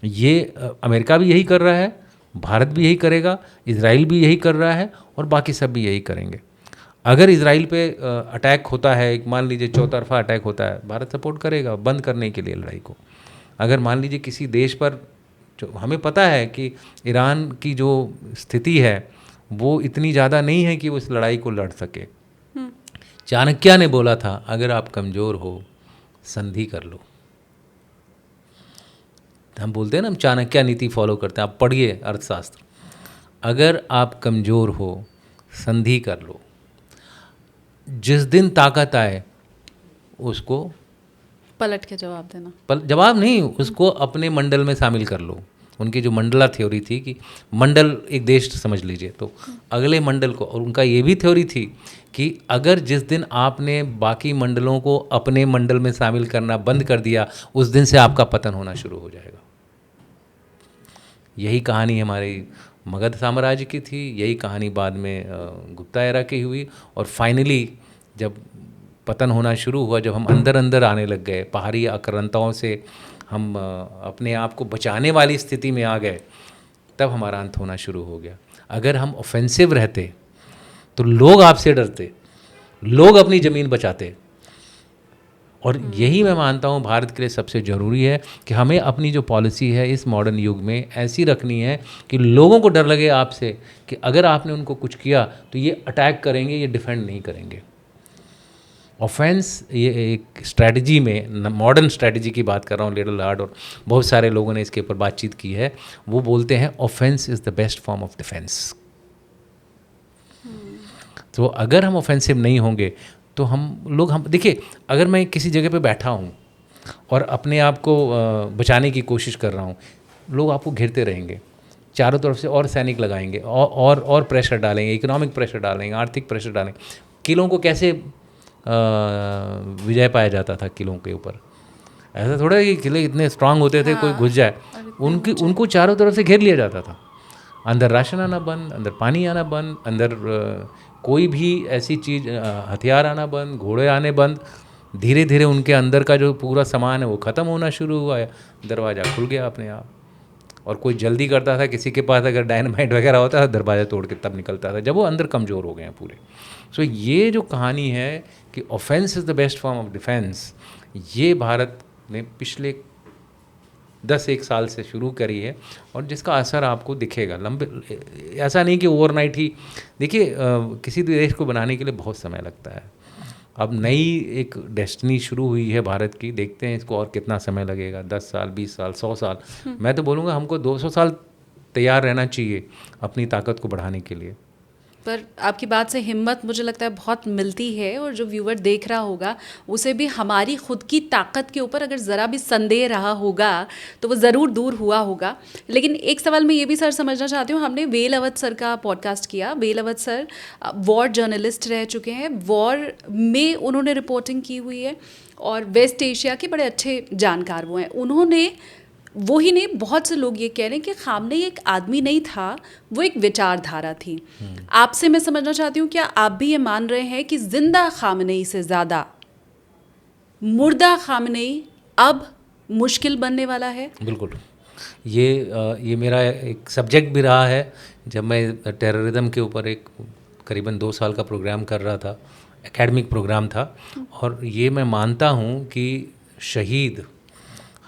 Speaker 2: ये अमेरिका भी यही कर रहा है, भारत भी यही करेगा, इजराइल भी यही कर रहा है, और बाकी सब भी यही करेंगे। अगर इजराइल पे अटैक होता है, एक मान लीजिए चौतरफा अटैक होता है, भारत सपोर्ट करेगा बंद करने के लिए लड़ाई को। अगर मान लीजिए किसी देश पर, जो हमें पता है कि ईरान की जो स्थिति है वो इतनी ज़्यादा नहीं है कि वो इस लड़ाई को लड़ सके। चाणक्य ने बोला था, अगर आप कमज़ोर हो संधि कर लो। हम बोलते हैं ना, हम चाणक्य नीति फॉलो करते हैं, आप पढ़िए अर्थशास्त्र। अगर आप कमज़ोर हो संधि कर लो, जिस दिन ताकत आए उसको
Speaker 1: पलट के जवाब देना,
Speaker 2: जवाब नहीं, उसको अपने मंडल में शामिल कर लो। उनकी जो मंडला थ्योरी थी कि मंडल एक देश समझ लीजिए, तो अगले मंडल को, और उनका ये भी थ्योरी थी कि अगर जिस दिन आपने बाकी मंडलों को अपने मंडल में शामिल करना बंद कर दिया, उस दिन से आपका पतन होना शुरू हो जाएगा। यही कहानी हमारी मगध साम्राज्य की थी, यही कहानी बाद में गुप्ता एरा की हुई, और फाइनली जब पतन होना शुरू हुआ, जब हम अंदर अंदर आने लग गए, पहाड़ी आक्रांताओं से हम अपने आप को बचाने वाली स्थिति में आ गए, तब हमारा अंत होना शुरू हो गया। अगर हम ऑफेंसिव रहते तो लोग आपसे डरते, लोग अपनी ज़मीन बचाते। और यही मैं मानता हूँ भारत के लिए सबसे ज़रूरी है कि हमें अपनी जो पॉलिसी है इस मॉडर्न युग में ऐसी रखनी है कि लोगों को डर लगे आपसे कि अगर आपने उनको कुछ किया तो ये अटैक करेंगे, ये डिफेंड नहीं करेंगे। ऑफेंस, ये एक स्ट्रैटेजी में, मॉडर्न स्ट्रैटेजी की बात कर रहा हूँ, लिटिल हार्ड, और बहुत सारे लोगों ने इसके ऊपर बातचीत की है। वो बोलते हैं offence is the best form of defence. तो अगर हम ऑफेंसिव नहीं होंगे तो हम देखिए, अगर मैं किसी जगह पे बैठा हूँ और अपने आप को बचाने की कोशिश कर रहा हूँ, लोग आपको घेरते रहेंगे, चारों तरफ से और सैनिक लगाएंगे, और प्रेशर डालेंगे, इकोनॉमिक प्रेशर डालेंगे, आर्थिक प्रेशर डालेंगे। किलों को कैसे विजय पाया जाता था किलों के ऊपर? ऐसा थोड़ा है कि किले इतने स्ट्रांग होते थे कोई घुस जाए, उनको चारों तरफ से घेर लिया जाता था। अंदर राशन आना बंद, अंदर पानी आना बंद, अंदर कोई भी ऐसी चीज़, हथियार आना बंद, घोड़े आने बंद। धीरे धीरे उनके अंदर का जो पूरा सामान है वो ख़त्म होना शुरू हुआ है, दरवाज़ा खुल गया अपने आप। और कोई जल्दी करता था, किसी के पास अगर डायनामाइट वगैरह होता था, दरवाज़ा तोड़ के तब निकलता था, जब वो अंदर कमज़ोर हो गए हैं पूरे। सो ये जो कहानी है कि offence is the best form of defence, ये भारत ने पिछले 10-1 साल से शुरू करी है, और जिसका असर आपको दिखेगा लंबे। ऐसा नहीं कि ओवरनाइट ही, देखिए किसी भी देश को बनाने के लिए बहुत समय लगता है। अब नई एक डेस्टिनी शुरू हुई है भारत की, देखते हैं इसको और कितना समय लगेगा, 10 साल, 20 साल, 100 साल। मैं तो बोलूँगा हमको 200 साल तैयार रहना चाहिए अपनी ताकत को बढ़ाने के लिए।
Speaker 1: पर आपकी बात से हिम्मत मुझे लगता है बहुत मिलती है, और जो व्यूअर देख रहा होगा उसे भी हमारी खुद की ताकत के ऊपर अगर ज़रा भी संदेह रहा होगा तो वो ज़रूर दूर हुआ होगा। लेकिन एक सवाल मैं ये भी सर समझना चाहती हूँ, हमने वेल अवध सर का पॉडकास्ट किया। Well Awadh sir war journalist रह चुके हैं, वॉर में उन्होंने रिपोर्टिंग की हुई है, और वेस्ट एशिया के बड़े अच्छे जानकार वो हैं। उन्होंने, वो ही नहीं, बहुत से लोग ये कह रहे हैं कि खामनेई एक आदमी नहीं था, वो एक विचारधारा थी। आपसे मैं समझना चाहती हूँ, क्या आप भी ये मान रहे हैं कि जिंदा खामनेई से ज़्यादा मुर्दा खामनेई अब मुश्किल बनने वाला है?
Speaker 2: बिल्कुल, ये मेरा एक सब्जेक्ट भी रहा है। जब मैं टेररिज्म के ऊपर एक करीबन 2 साल का प्रोग्राम कर रहा था, एकेडमिक प्रोग्राम था, और ये मैं मानता हूँ कि शहीद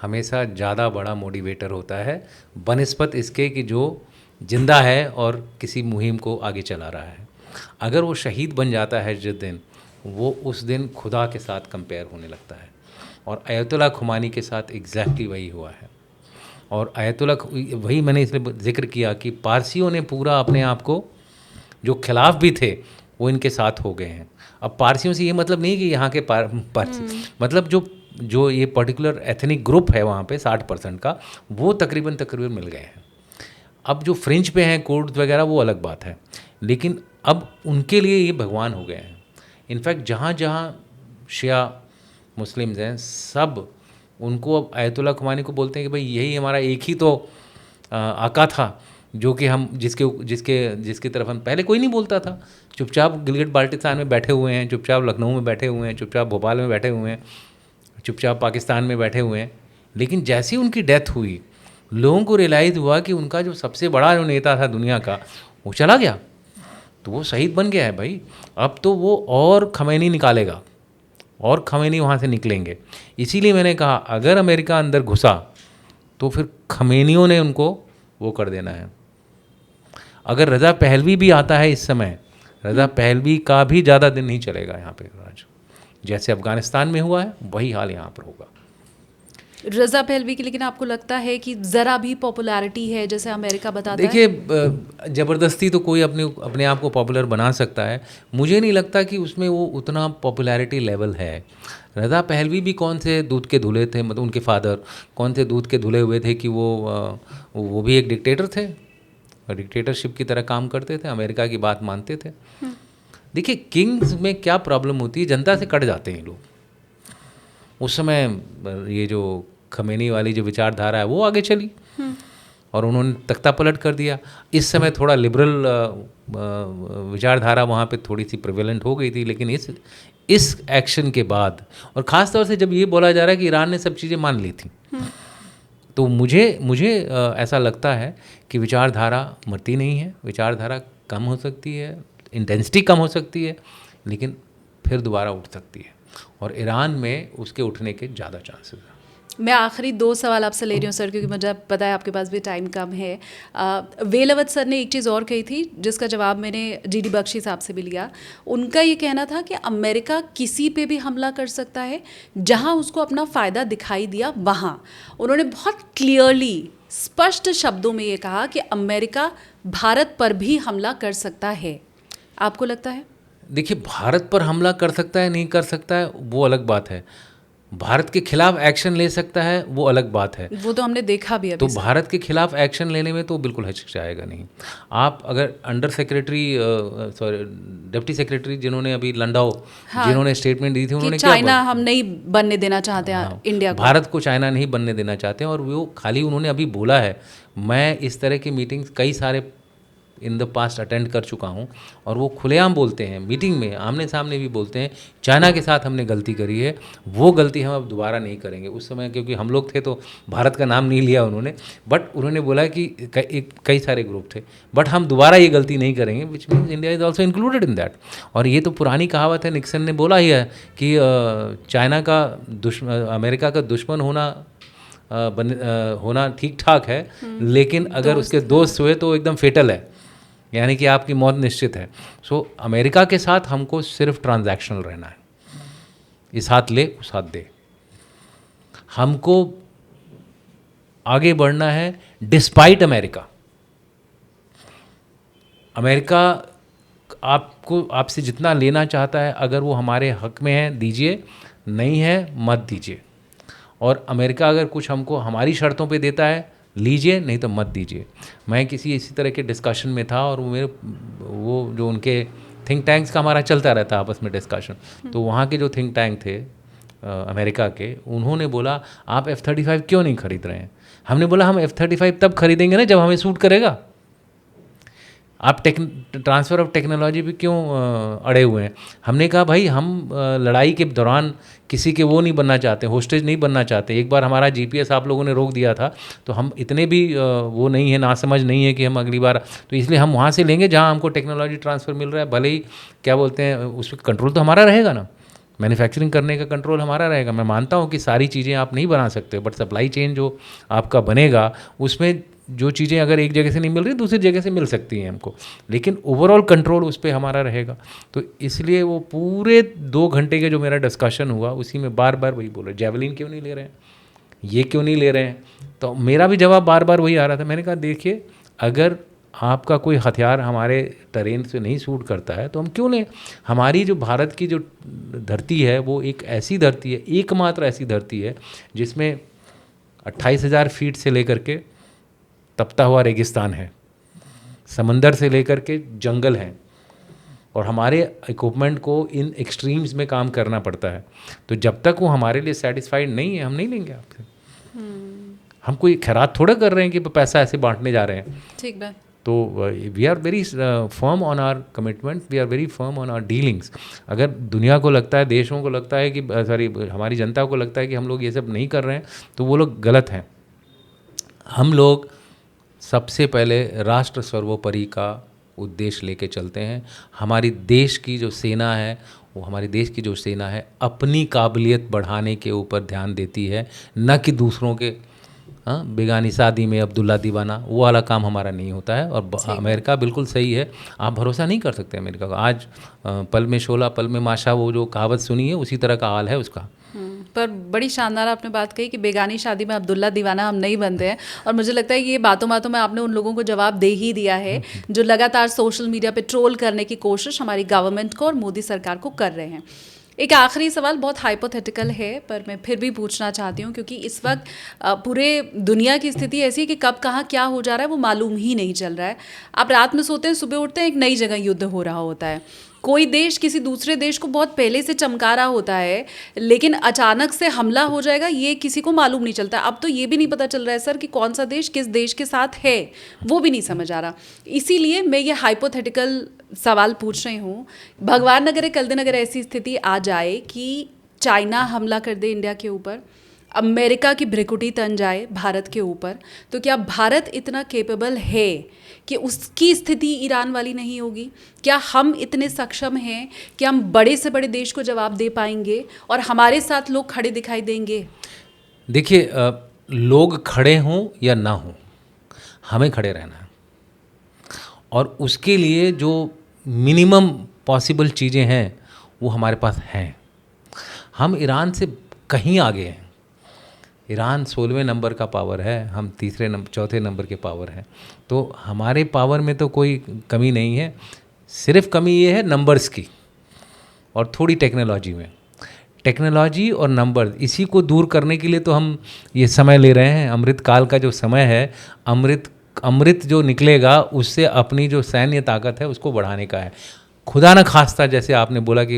Speaker 2: हमेशा ज़्यादा बड़ा मोटिवेटर होता है बनिस्बत इसके कि जो जिंदा है और किसी मुहिम को आगे चला रहा है। अगर वो शहीद बन जाता है जिस दिन, वो उस दिन खुदा के साथ कंपेयर होने लगता है, और अयतुल्ला खुमानी के साथ एग्जैक्टली वही हुआ है। और अयतुल्ला, वही मैंने इसलिए जिक्र किया कि पारसियों ने पूरा अपने आप को, जो खिलाफ भी थे वो इनके साथ हो गए हैं। अब पारसियों से ये मतलब नहीं कि यहाँ के पारसी, मतलब जो ये पर्टिकुलर एथनिक ग्रुप है वहाँ पे 60% का, वो तकरीबन मिल गए हैं। अब जो फ्रेंच पे हैं, कुर्द वगैरह, वो अलग बात है, लेकिन अब उनके लिए ये भगवान हो गए हैं। इनफैक्ट जहाँ जहाँ शिया मुस्लिम्स हैं, सब उनको अब अयतुल्ला खुमानी को बोलते हैं कि भाई यही हमारा एक ही तो आका था, जो कि हम जिसके तरफ हम, पहले कोई नहीं बोलता था। चुपचाप गिलगित बाल्टिस्तान में बैठे हुए हैं, चुपचाप लखनऊ में बैठे हुए हैं, चुपचाप भोपाल में बैठे हुए हैं, चुपचाप पाकिस्तान में बैठे हुए हैं। लेकिन जैसे ही उनकी डेथ हुई, लोगों को रियलाइज़ हुआ कि उनका जो सबसे बड़ा जो नेता था दुनिया का, वो चला गया। तो वो शहीद बन गया है भाई। अब तो वो और खमैनी निकालेगा, और खमैनी वहाँ से निकलेंगे। इसीलिए मैंने कहा अगर अमेरिका अंदर घुसा तो फिर खमैनियों ने उनको वो कर देना है। अगर रज़ा पहलवी भी आता है इस समय, रज़ा पहलवी का भी ज़्यादा दिन नहीं चलेगा यहाँ पे राज। जैसे अफ़गानिस्तान में हुआ है वही हाल यहाँ पर होगा।
Speaker 1: रज़ा पहलवी की लेकिन आपको लगता है कि ज़रा भी पॉपुलैरिटी है जैसे अमेरिका बताता है?
Speaker 2: देखिए, ज़बरदस्ती तो कोई अपने आप को पॉपुलर बना सकता है। मुझे नहीं लगता कि उसमें वो उतना पॉपुलैरिटी लेवल है। रज़ा पहलवी भी कौन से दूध के धुले थे, मतलब उनके फादर कौन से दूध के धुले हुए थे कि वो भी एक डिक्टेटर थे, डिक्टेटरशिप की तरह काम करते थे, अमेरिका की बात मानते थे। देखिए, किंग्स में क्या प्रॉब्लम होती है, जनता से कट जाते हैं लोग। उस समय ये जो खमेनी वाली जो विचारधारा है वो आगे चली और उन्होंने तख्ता पलट कर दिया। इस समय थोड़ा लिबरल विचारधारा वहाँ पे थोड़ी सी प्रिवेलेंट हो गई थी, लेकिन इस एक्शन के बाद, और ख़ास तौर से जब ये बोला जा रहा है कि ईरान ने सब चीज़ें मान ली थी, तो मुझे ऐसा लगता है कि विचारधारा मरती नहीं है, विचारधारा कम हो सकती है, इंटेंसिटी कम हो सकती है, लेकिन फिर दोबारा उठ सकती है, और ईरान में उसके उठने के ज़्यादा चांसेस हैं।
Speaker 1: मैं आखिरी 2 सवाल आपसे ले रही हूँ सर, क्योंकि मुझे पता है आपके पास भी टाइम कम है। वेलावत सर ने एक चीज़ और कही थी जिसका जवाब मैंने जीडी बख्शी साहब से भी लिया। उनका ये कहना था कि अमेरिका किसी पे भी हमला कर सकता है जहाँ उसको अपना फ़ायदा दिखाई दिया वहाँ। उन्होंने बहुत क्लियरली स्पष्ट शब्दों में ये कहा कि अमेरिका भारत पर भी हमला कर सकता है। आपको लगता है?
Speaker 2: देखिए, भारत पर हमला कर सकता है नहीं कर सकता है वो अलग बात है, भारत के खिलाफ एक्शन ले सकता है वो अलग बात है।
Speaker 1: वो तो हमने देखा भी अभी।
Speaker 2: तो भारत के खिलाफ एक्शन लेने में तो बिल्कुल हिचकिचाएगा नहीं। आप अगर अंडर सेक्रेटरी डिप्टी सेक्रेटरी जिन्होंने अभी लंडाओ, हाँ, जिन्होंने स्टेटमेंट दी थी, उन्होंने क्या
Speaker 1: चाइना हम नहीं बनने देना चाहते हैं, हाँ, इंडिया को,
Speaker 2: भारत को चाइना नहीं बनने देना चाहते हैं। और वो खाली उन्होंने अभी बोला है, मैं इस तरह की मीटिंग्स कई सारे इन द पास्ट अटेंड कर चुका हूँ, और वो खुलेआम बोलते हैं मीटिंग में, आमने सामने भी बोलते हैं, चाइना के साथ हमने गलती करी है, वो गलती हम अब दोबारा नहीं करेंगे। उस समय क्योंकि हम लोग थे तो भारत का नाम नहीं लिया उन्होंने, बट उन्होंने बोला कि कई सारे ग्रुप थे, बट हम दोबारा ये गलती नहीं करेंगे, which means India is also included in that. और ये तो पुरानी कहावत है, निक्सन ने बोला ही है कि चाइना का अमेरिका का दुश्मन होना ठीक ठाक है, लेकिन अगर उसके दोस्त हुए तो एकदम फेटल है, यानी कि आपकी मौत निश्चित है। सो अमेरिका के साथ हमको सिर्फ ट्रांजैक्शनल रहना है, इस हाथ ले उस हाथ दे। हमको आगे बढ़ना है डिस्पाइट अमेरिका। अमेरिका आपसे जितना लेना चाहता है, अगर वो हमारे हक में है दीजिए, नहीं है मत दीजिए। और अमेरिका अगर कुछ हमको हमारी शर्तों पे देता है लीजिए, नहीं तो मत दीजिए। मैं किसी इसी तरह के डिस्कशन में था, और वो जो उनके थिंक टैंक्स का हमारा चलता रहता है आपस में डिस्कशन, तो वहाँ के जो थिंक टैंक थे अमेरिका के, उन्होंने बोला आप F-35 क्यों नहीं खरीद रहे हैं? हमने बोला हम F-35 तब खरीदेंगे ना जब हमें सूट करेगा। आप ट्रांसफ़र ऑफ टेक्नोलॉजी भी क्यों अड़े हुए हैं? हमने कहा भाई हम लड़ाई के दौरान किसी के वो नहीं बनना चाहते, होस्टेज नहीं बनना चाहते। एक बार हमारा GPS आप लोगों ने रोक दिया था, तो हम इतने भी वो नहीं है, नासमझ नहीं है कि हम अगली बार, तो इसलिए हम वहाँ से लेंगे जहाँ हमको टेक्नोलॉजी ट्रांसफ़र मिल रहा है। भले ही क्या बोलते हैं, उस पर कंट्रोल तो हमारा रहेगा ना, मैन्युफैक्चरिंग करने का कंट्रोल हमारा रहेगा। मैं मानता हूँ कि सारी चीज़ें आप नहीं बना सकते, बट सप्लाई चेन जो आपका बनेगा उसमें जो चीज़ें अगर एक जगह से नहीं मिल रही दूसरी जगह से मिल सकती हैं हमको, लेकिन ओवरऑल कंट्रोल उस पर हमारा रहेगा। तो इसलिए वो पूरे 2 घंटे के जो मेरा डिस्कशन हुआ उसी में बार बार वही बोल रहे, जेवलिन क्यों नहीं ले रहे हैं, ये क्यों नहीं ले रहे हैं। तो मेरा भी जवाब बार बार वही आ रहा था। मैंने कहा देखिए, अगर आपका कोई हथियार हमारे टेरेन से नहीं सूट करता है तो हम क्यों लें। हमारी जो भारत की जो धरती है वो एक ऐसी धरती है, एकमात्र ऐसी धरती है जिसमें 28,000 फीट से लेकर के तपता हुआ रेगिस्तान है, समंदर से लेकर के जंगल हैं, और हमारे इक्विपमेंट को इन एक्सट्रीम्स में काम करना पड़ता है। तो जब तक वो हमारे लिए सेटिस्फाइड नहीं है हम नहीं लेंगे आपसे। हम कोई खैरात थोड़ा कर रहे हैं कि पैसा ऐसे बांटने जा रहे हैं।
Speaker 1: ठीक बात।
Speaker 2: तो we are very firm on our commitment, we are very firm on our dealings. अगर दुनिया को लगता है, देशों को लगता है कि हमारी जनता को लगता है कि हम लोग ये सब नहीं कर रहे हैं, तो वो लोग गलत हैं। हम लोग सबसे पहले राष्ट्र सर्वोपरि का उद्देश्य लेके चलते हैं। हमारी देश की जो सेना है अपनी काबिलियत बढ़ाने के ऊपर ध्यान देती है, न कि दूसरों के बेगानी शादी में अब्दुल्ला दीवाना, वो वाला काम हमारा नहीं होता है। और अमेरिका बिल्कुल सही है, आप भरोसा नहीं कर सकते अमेरिका का। आज पल में शोला पल में माशा, वो जो कहावत सुनी है उसी तरह का हाल है उसका।
Speaker 1: पर बड़ी शानदार आपने बात कही कि बेगानी शादी में अब्दुल्ला दीवाना हम नहीं बनते हैं, और मुझे लगता है कि ये बातों बातों में आपने उन लोगों को जवाब दे ही दिया है जो लगातार सोशल मीडिया पे ट्रोल करने की कोशिश हमारी गवर्नमेंट को और मोदी सरकार को कर रहे हैं। एक आखिरी सवाल बहुत हाइपोथेटिकल है, पर मैं फिर भी पूछना चाहती हूँ, क्योंकि इस वक्त पूरे दुनिया की स्थिति ऐसी है कि कब कहाँ क्या हो जा रहा है वो मालूम ही नहीं चल रहा है। आप रात में सोते हैं, सुबह उठते हैं, एक नई जगह युद्ध हो रहा होता है। कोई देश किसी दूसरे देश को बहुत पहले से चमका रहा होता है, लेकिन अचानक से हमला हो जाएगा ये किसी को मालूम नहीं चलता। अब तो ये भी नहीं पता चल रहा है सर कि कौन सा देश किस देश के साथ है, वो भी नहीं समझ आ रहा। इसीलिए मैं ये हाइपोथेटिकल सवाल पूछ रही हूँ, भगवान न करे कल दिन अगर ऐसी स्थिति आ जाए कि चाइना हमला कर दे इंडिया के ऊपर, अमेरिका की भ्रिकुटी तन जाए भारत के ऊपर, तो क्या भारत इतना केपेबल है कि उसकी स्थिति ईरान वाली नहीं होगी? क्या हम इतने सक्षम हैं कि हम बड़े से बड़े देश को जवाब दे पाएंगे और हमारे साथ लोग खड़े दिखाई देंगे?
Speaker 2: देखिए, लोग खड़े हों या ना हों, हमें खड़े रहना है, और उसके लिए जो मिनिमम पॉसिबल चीज़ें हैं वो हमारे पास हैं। हम ईरान से कहीं आगे हैं। ईरान 16वें नंबर का पावर है, हम चौथे नंबर के पावर हैं। तो हमारे पावर में तो कोई कमी नहीं है, सिर्फ कमी ये है नंबर्स की और थोड़ी टेक्नोलॉजी में। टेक्नोलॉजी और नंबर, इसी को दूर करने के लिए तो हम ये समय ले रहे हैं। अमृत काल का जो समय है, अमृत जो निकलेगा उससे अपनी जो सैन्य ताकत है उसको बढ़ाने का है। खुदा न खास्ता, जैसे आपने बोला कि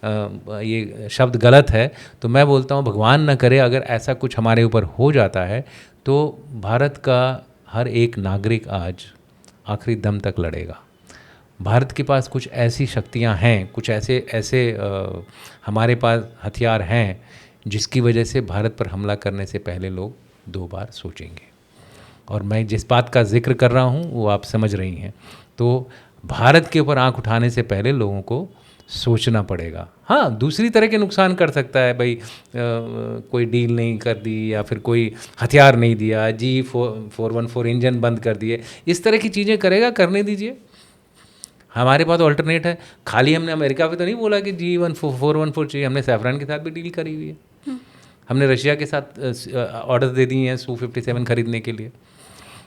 Speaker 2: ये शब्द गलत है, तो मैं बोलता हूँ भगवान न करे अगर ऐसा कुछ हमारे ऊपर हो जाता है तो भारत का हर एक नागरिक आज आखिरी दम तक लड़ेगा। भारत के पास कुछ ऐसी शक्तियाँ हैं, कुछ ऐसे हमारे पास हथियार हैं जिसकी वजह से भारत पर हमला करने से पहले लोग 2 बार सोचेंगे। और मैं जिस बात का जिक्र कर रहा हूँ वो आप समझ रही हैं। तो भारत के ऊपर आंख उठाने से पहले लोगों को सोचना पड़ेगा। हाँ, दूसरी तरह के नुकसान कर सकता है भाई, कोई डील नहीं कर दी या फिर कोई हथियार नहीं दिया, G414 इंजन बंद कर दिए, इस तरह की चीज़ें करेगा, करने दीजिए। हमारे पास ऑल्टरनेट है। खाली हमने अमेरिका पे तो नहीं बोला कि G414 चाहिए, हमने सैफरान के साथ भी डील करी हुई है। हमने रशिया के साथ ऑर्डर दे दिए हैं Su-57 खरीदने के लिए।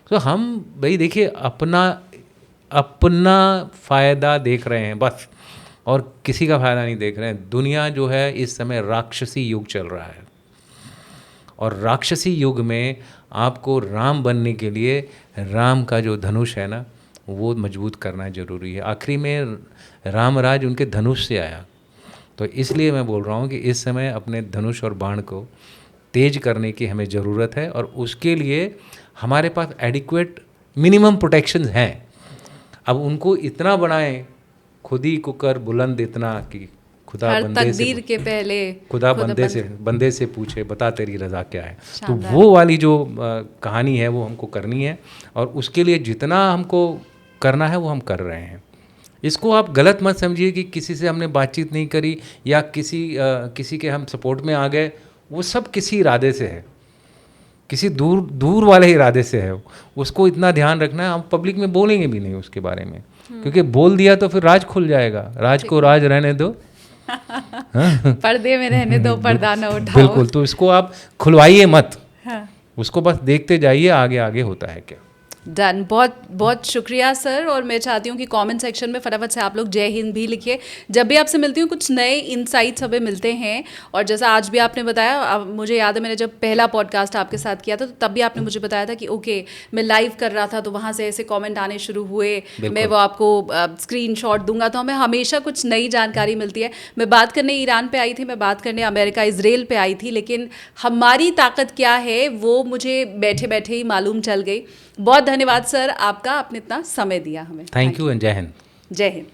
Speaker 2: तो हम भाई देखिए अपना फ़ायदा देख रहे हैं बस, और किसी का फ़ायदा नहीं देख रहे हैं। दुनिया जो है इस समय राक्षसी युग चल रहा है, और राक्षसी युग में आपको राम बनने के लिए राम का जो धनुष है ना वो मजबूत करना ज़रूरी है। आखिरी में रामराज उनके धनुष से आया, तो इसलिए मैं बोल रहा हूँ कि इस समय अपने धनुष और बाण को तेज करने की हमें ज़रूरत है, और उसके लिए हमारे पास एडिक्वेट मिनिमम प्रोटेक्शन हैं। अब उनको इतना बनाएं, खुद ही को कर बुलंद इतना कि खुदा बंदे से पूछे बता तेरी रज़ा क्या है। तो वो वाली जो कहानी है वो हमको करनी है, और उसके लिए जितना हमको करना है वो हम कर रहे हैं। इसको आप गलत मत समझिए कि किसी से हमने बातचीत नहीं करी या किसी के हम सपोर्ट में आ गए। वो सब किसी इरादे से है, किसी दूर वाले इरादे से है। उसको इतना ध्यान रखना है। हम पब्लिक में बोलेंगे भी नहीं उसके बारे में, क्योंकि बोल दिया तो फिर राज खुल जाएगा। राज को राज रहने दो,
Speaker 1: पर्दे में रहने दो, पर्दा न उठाओ।
Speaker 2: बिल्कुल, तो इसको आप खुलवाइए मत। हाँ। उसको बस देखते जाइए आगे आगे होता है क्या।
Speaker 1: डन। बहुत बहुत शुक्रिया सर, और मैं चाहती हूँ कि कमेंट सेक्शन में फटाफट से आप लोग जय हिंद भी लिखिए। जब भी आपसे मिलती हूँ कुछ नए इनसाइट्स हमें मिलते हैं, और जैसा आज भी आपने बताया, मुझे याद है मैंने जब पहला पॉडकास्ट आपके साथ किया था तो तब भी आपने मुझे बताया था कि ओके मैं लाइव कर रहा था तो वहाँ से ऐसे कॉमेंट आने शुरू हुए, मैं वो आपको स्क्रीनशॉट दूंगा, तो हमें हमेशा कुछ नई जानकारी मिलती है। मैं बात करने ईरान पे आई थी, मैं बात करने अमेरिका इजराइल पे आई थी, लेकिन हमारी ताकत क्या है वो मुझे बैठे बैठे ही मालूम चल गई। बहुत धन्यवाद सर आपका, आपने इतना समय दिया हमें।
Speaker 2: थैंक यू एंड जय हिंद।
Speaker 1: जय हिंद।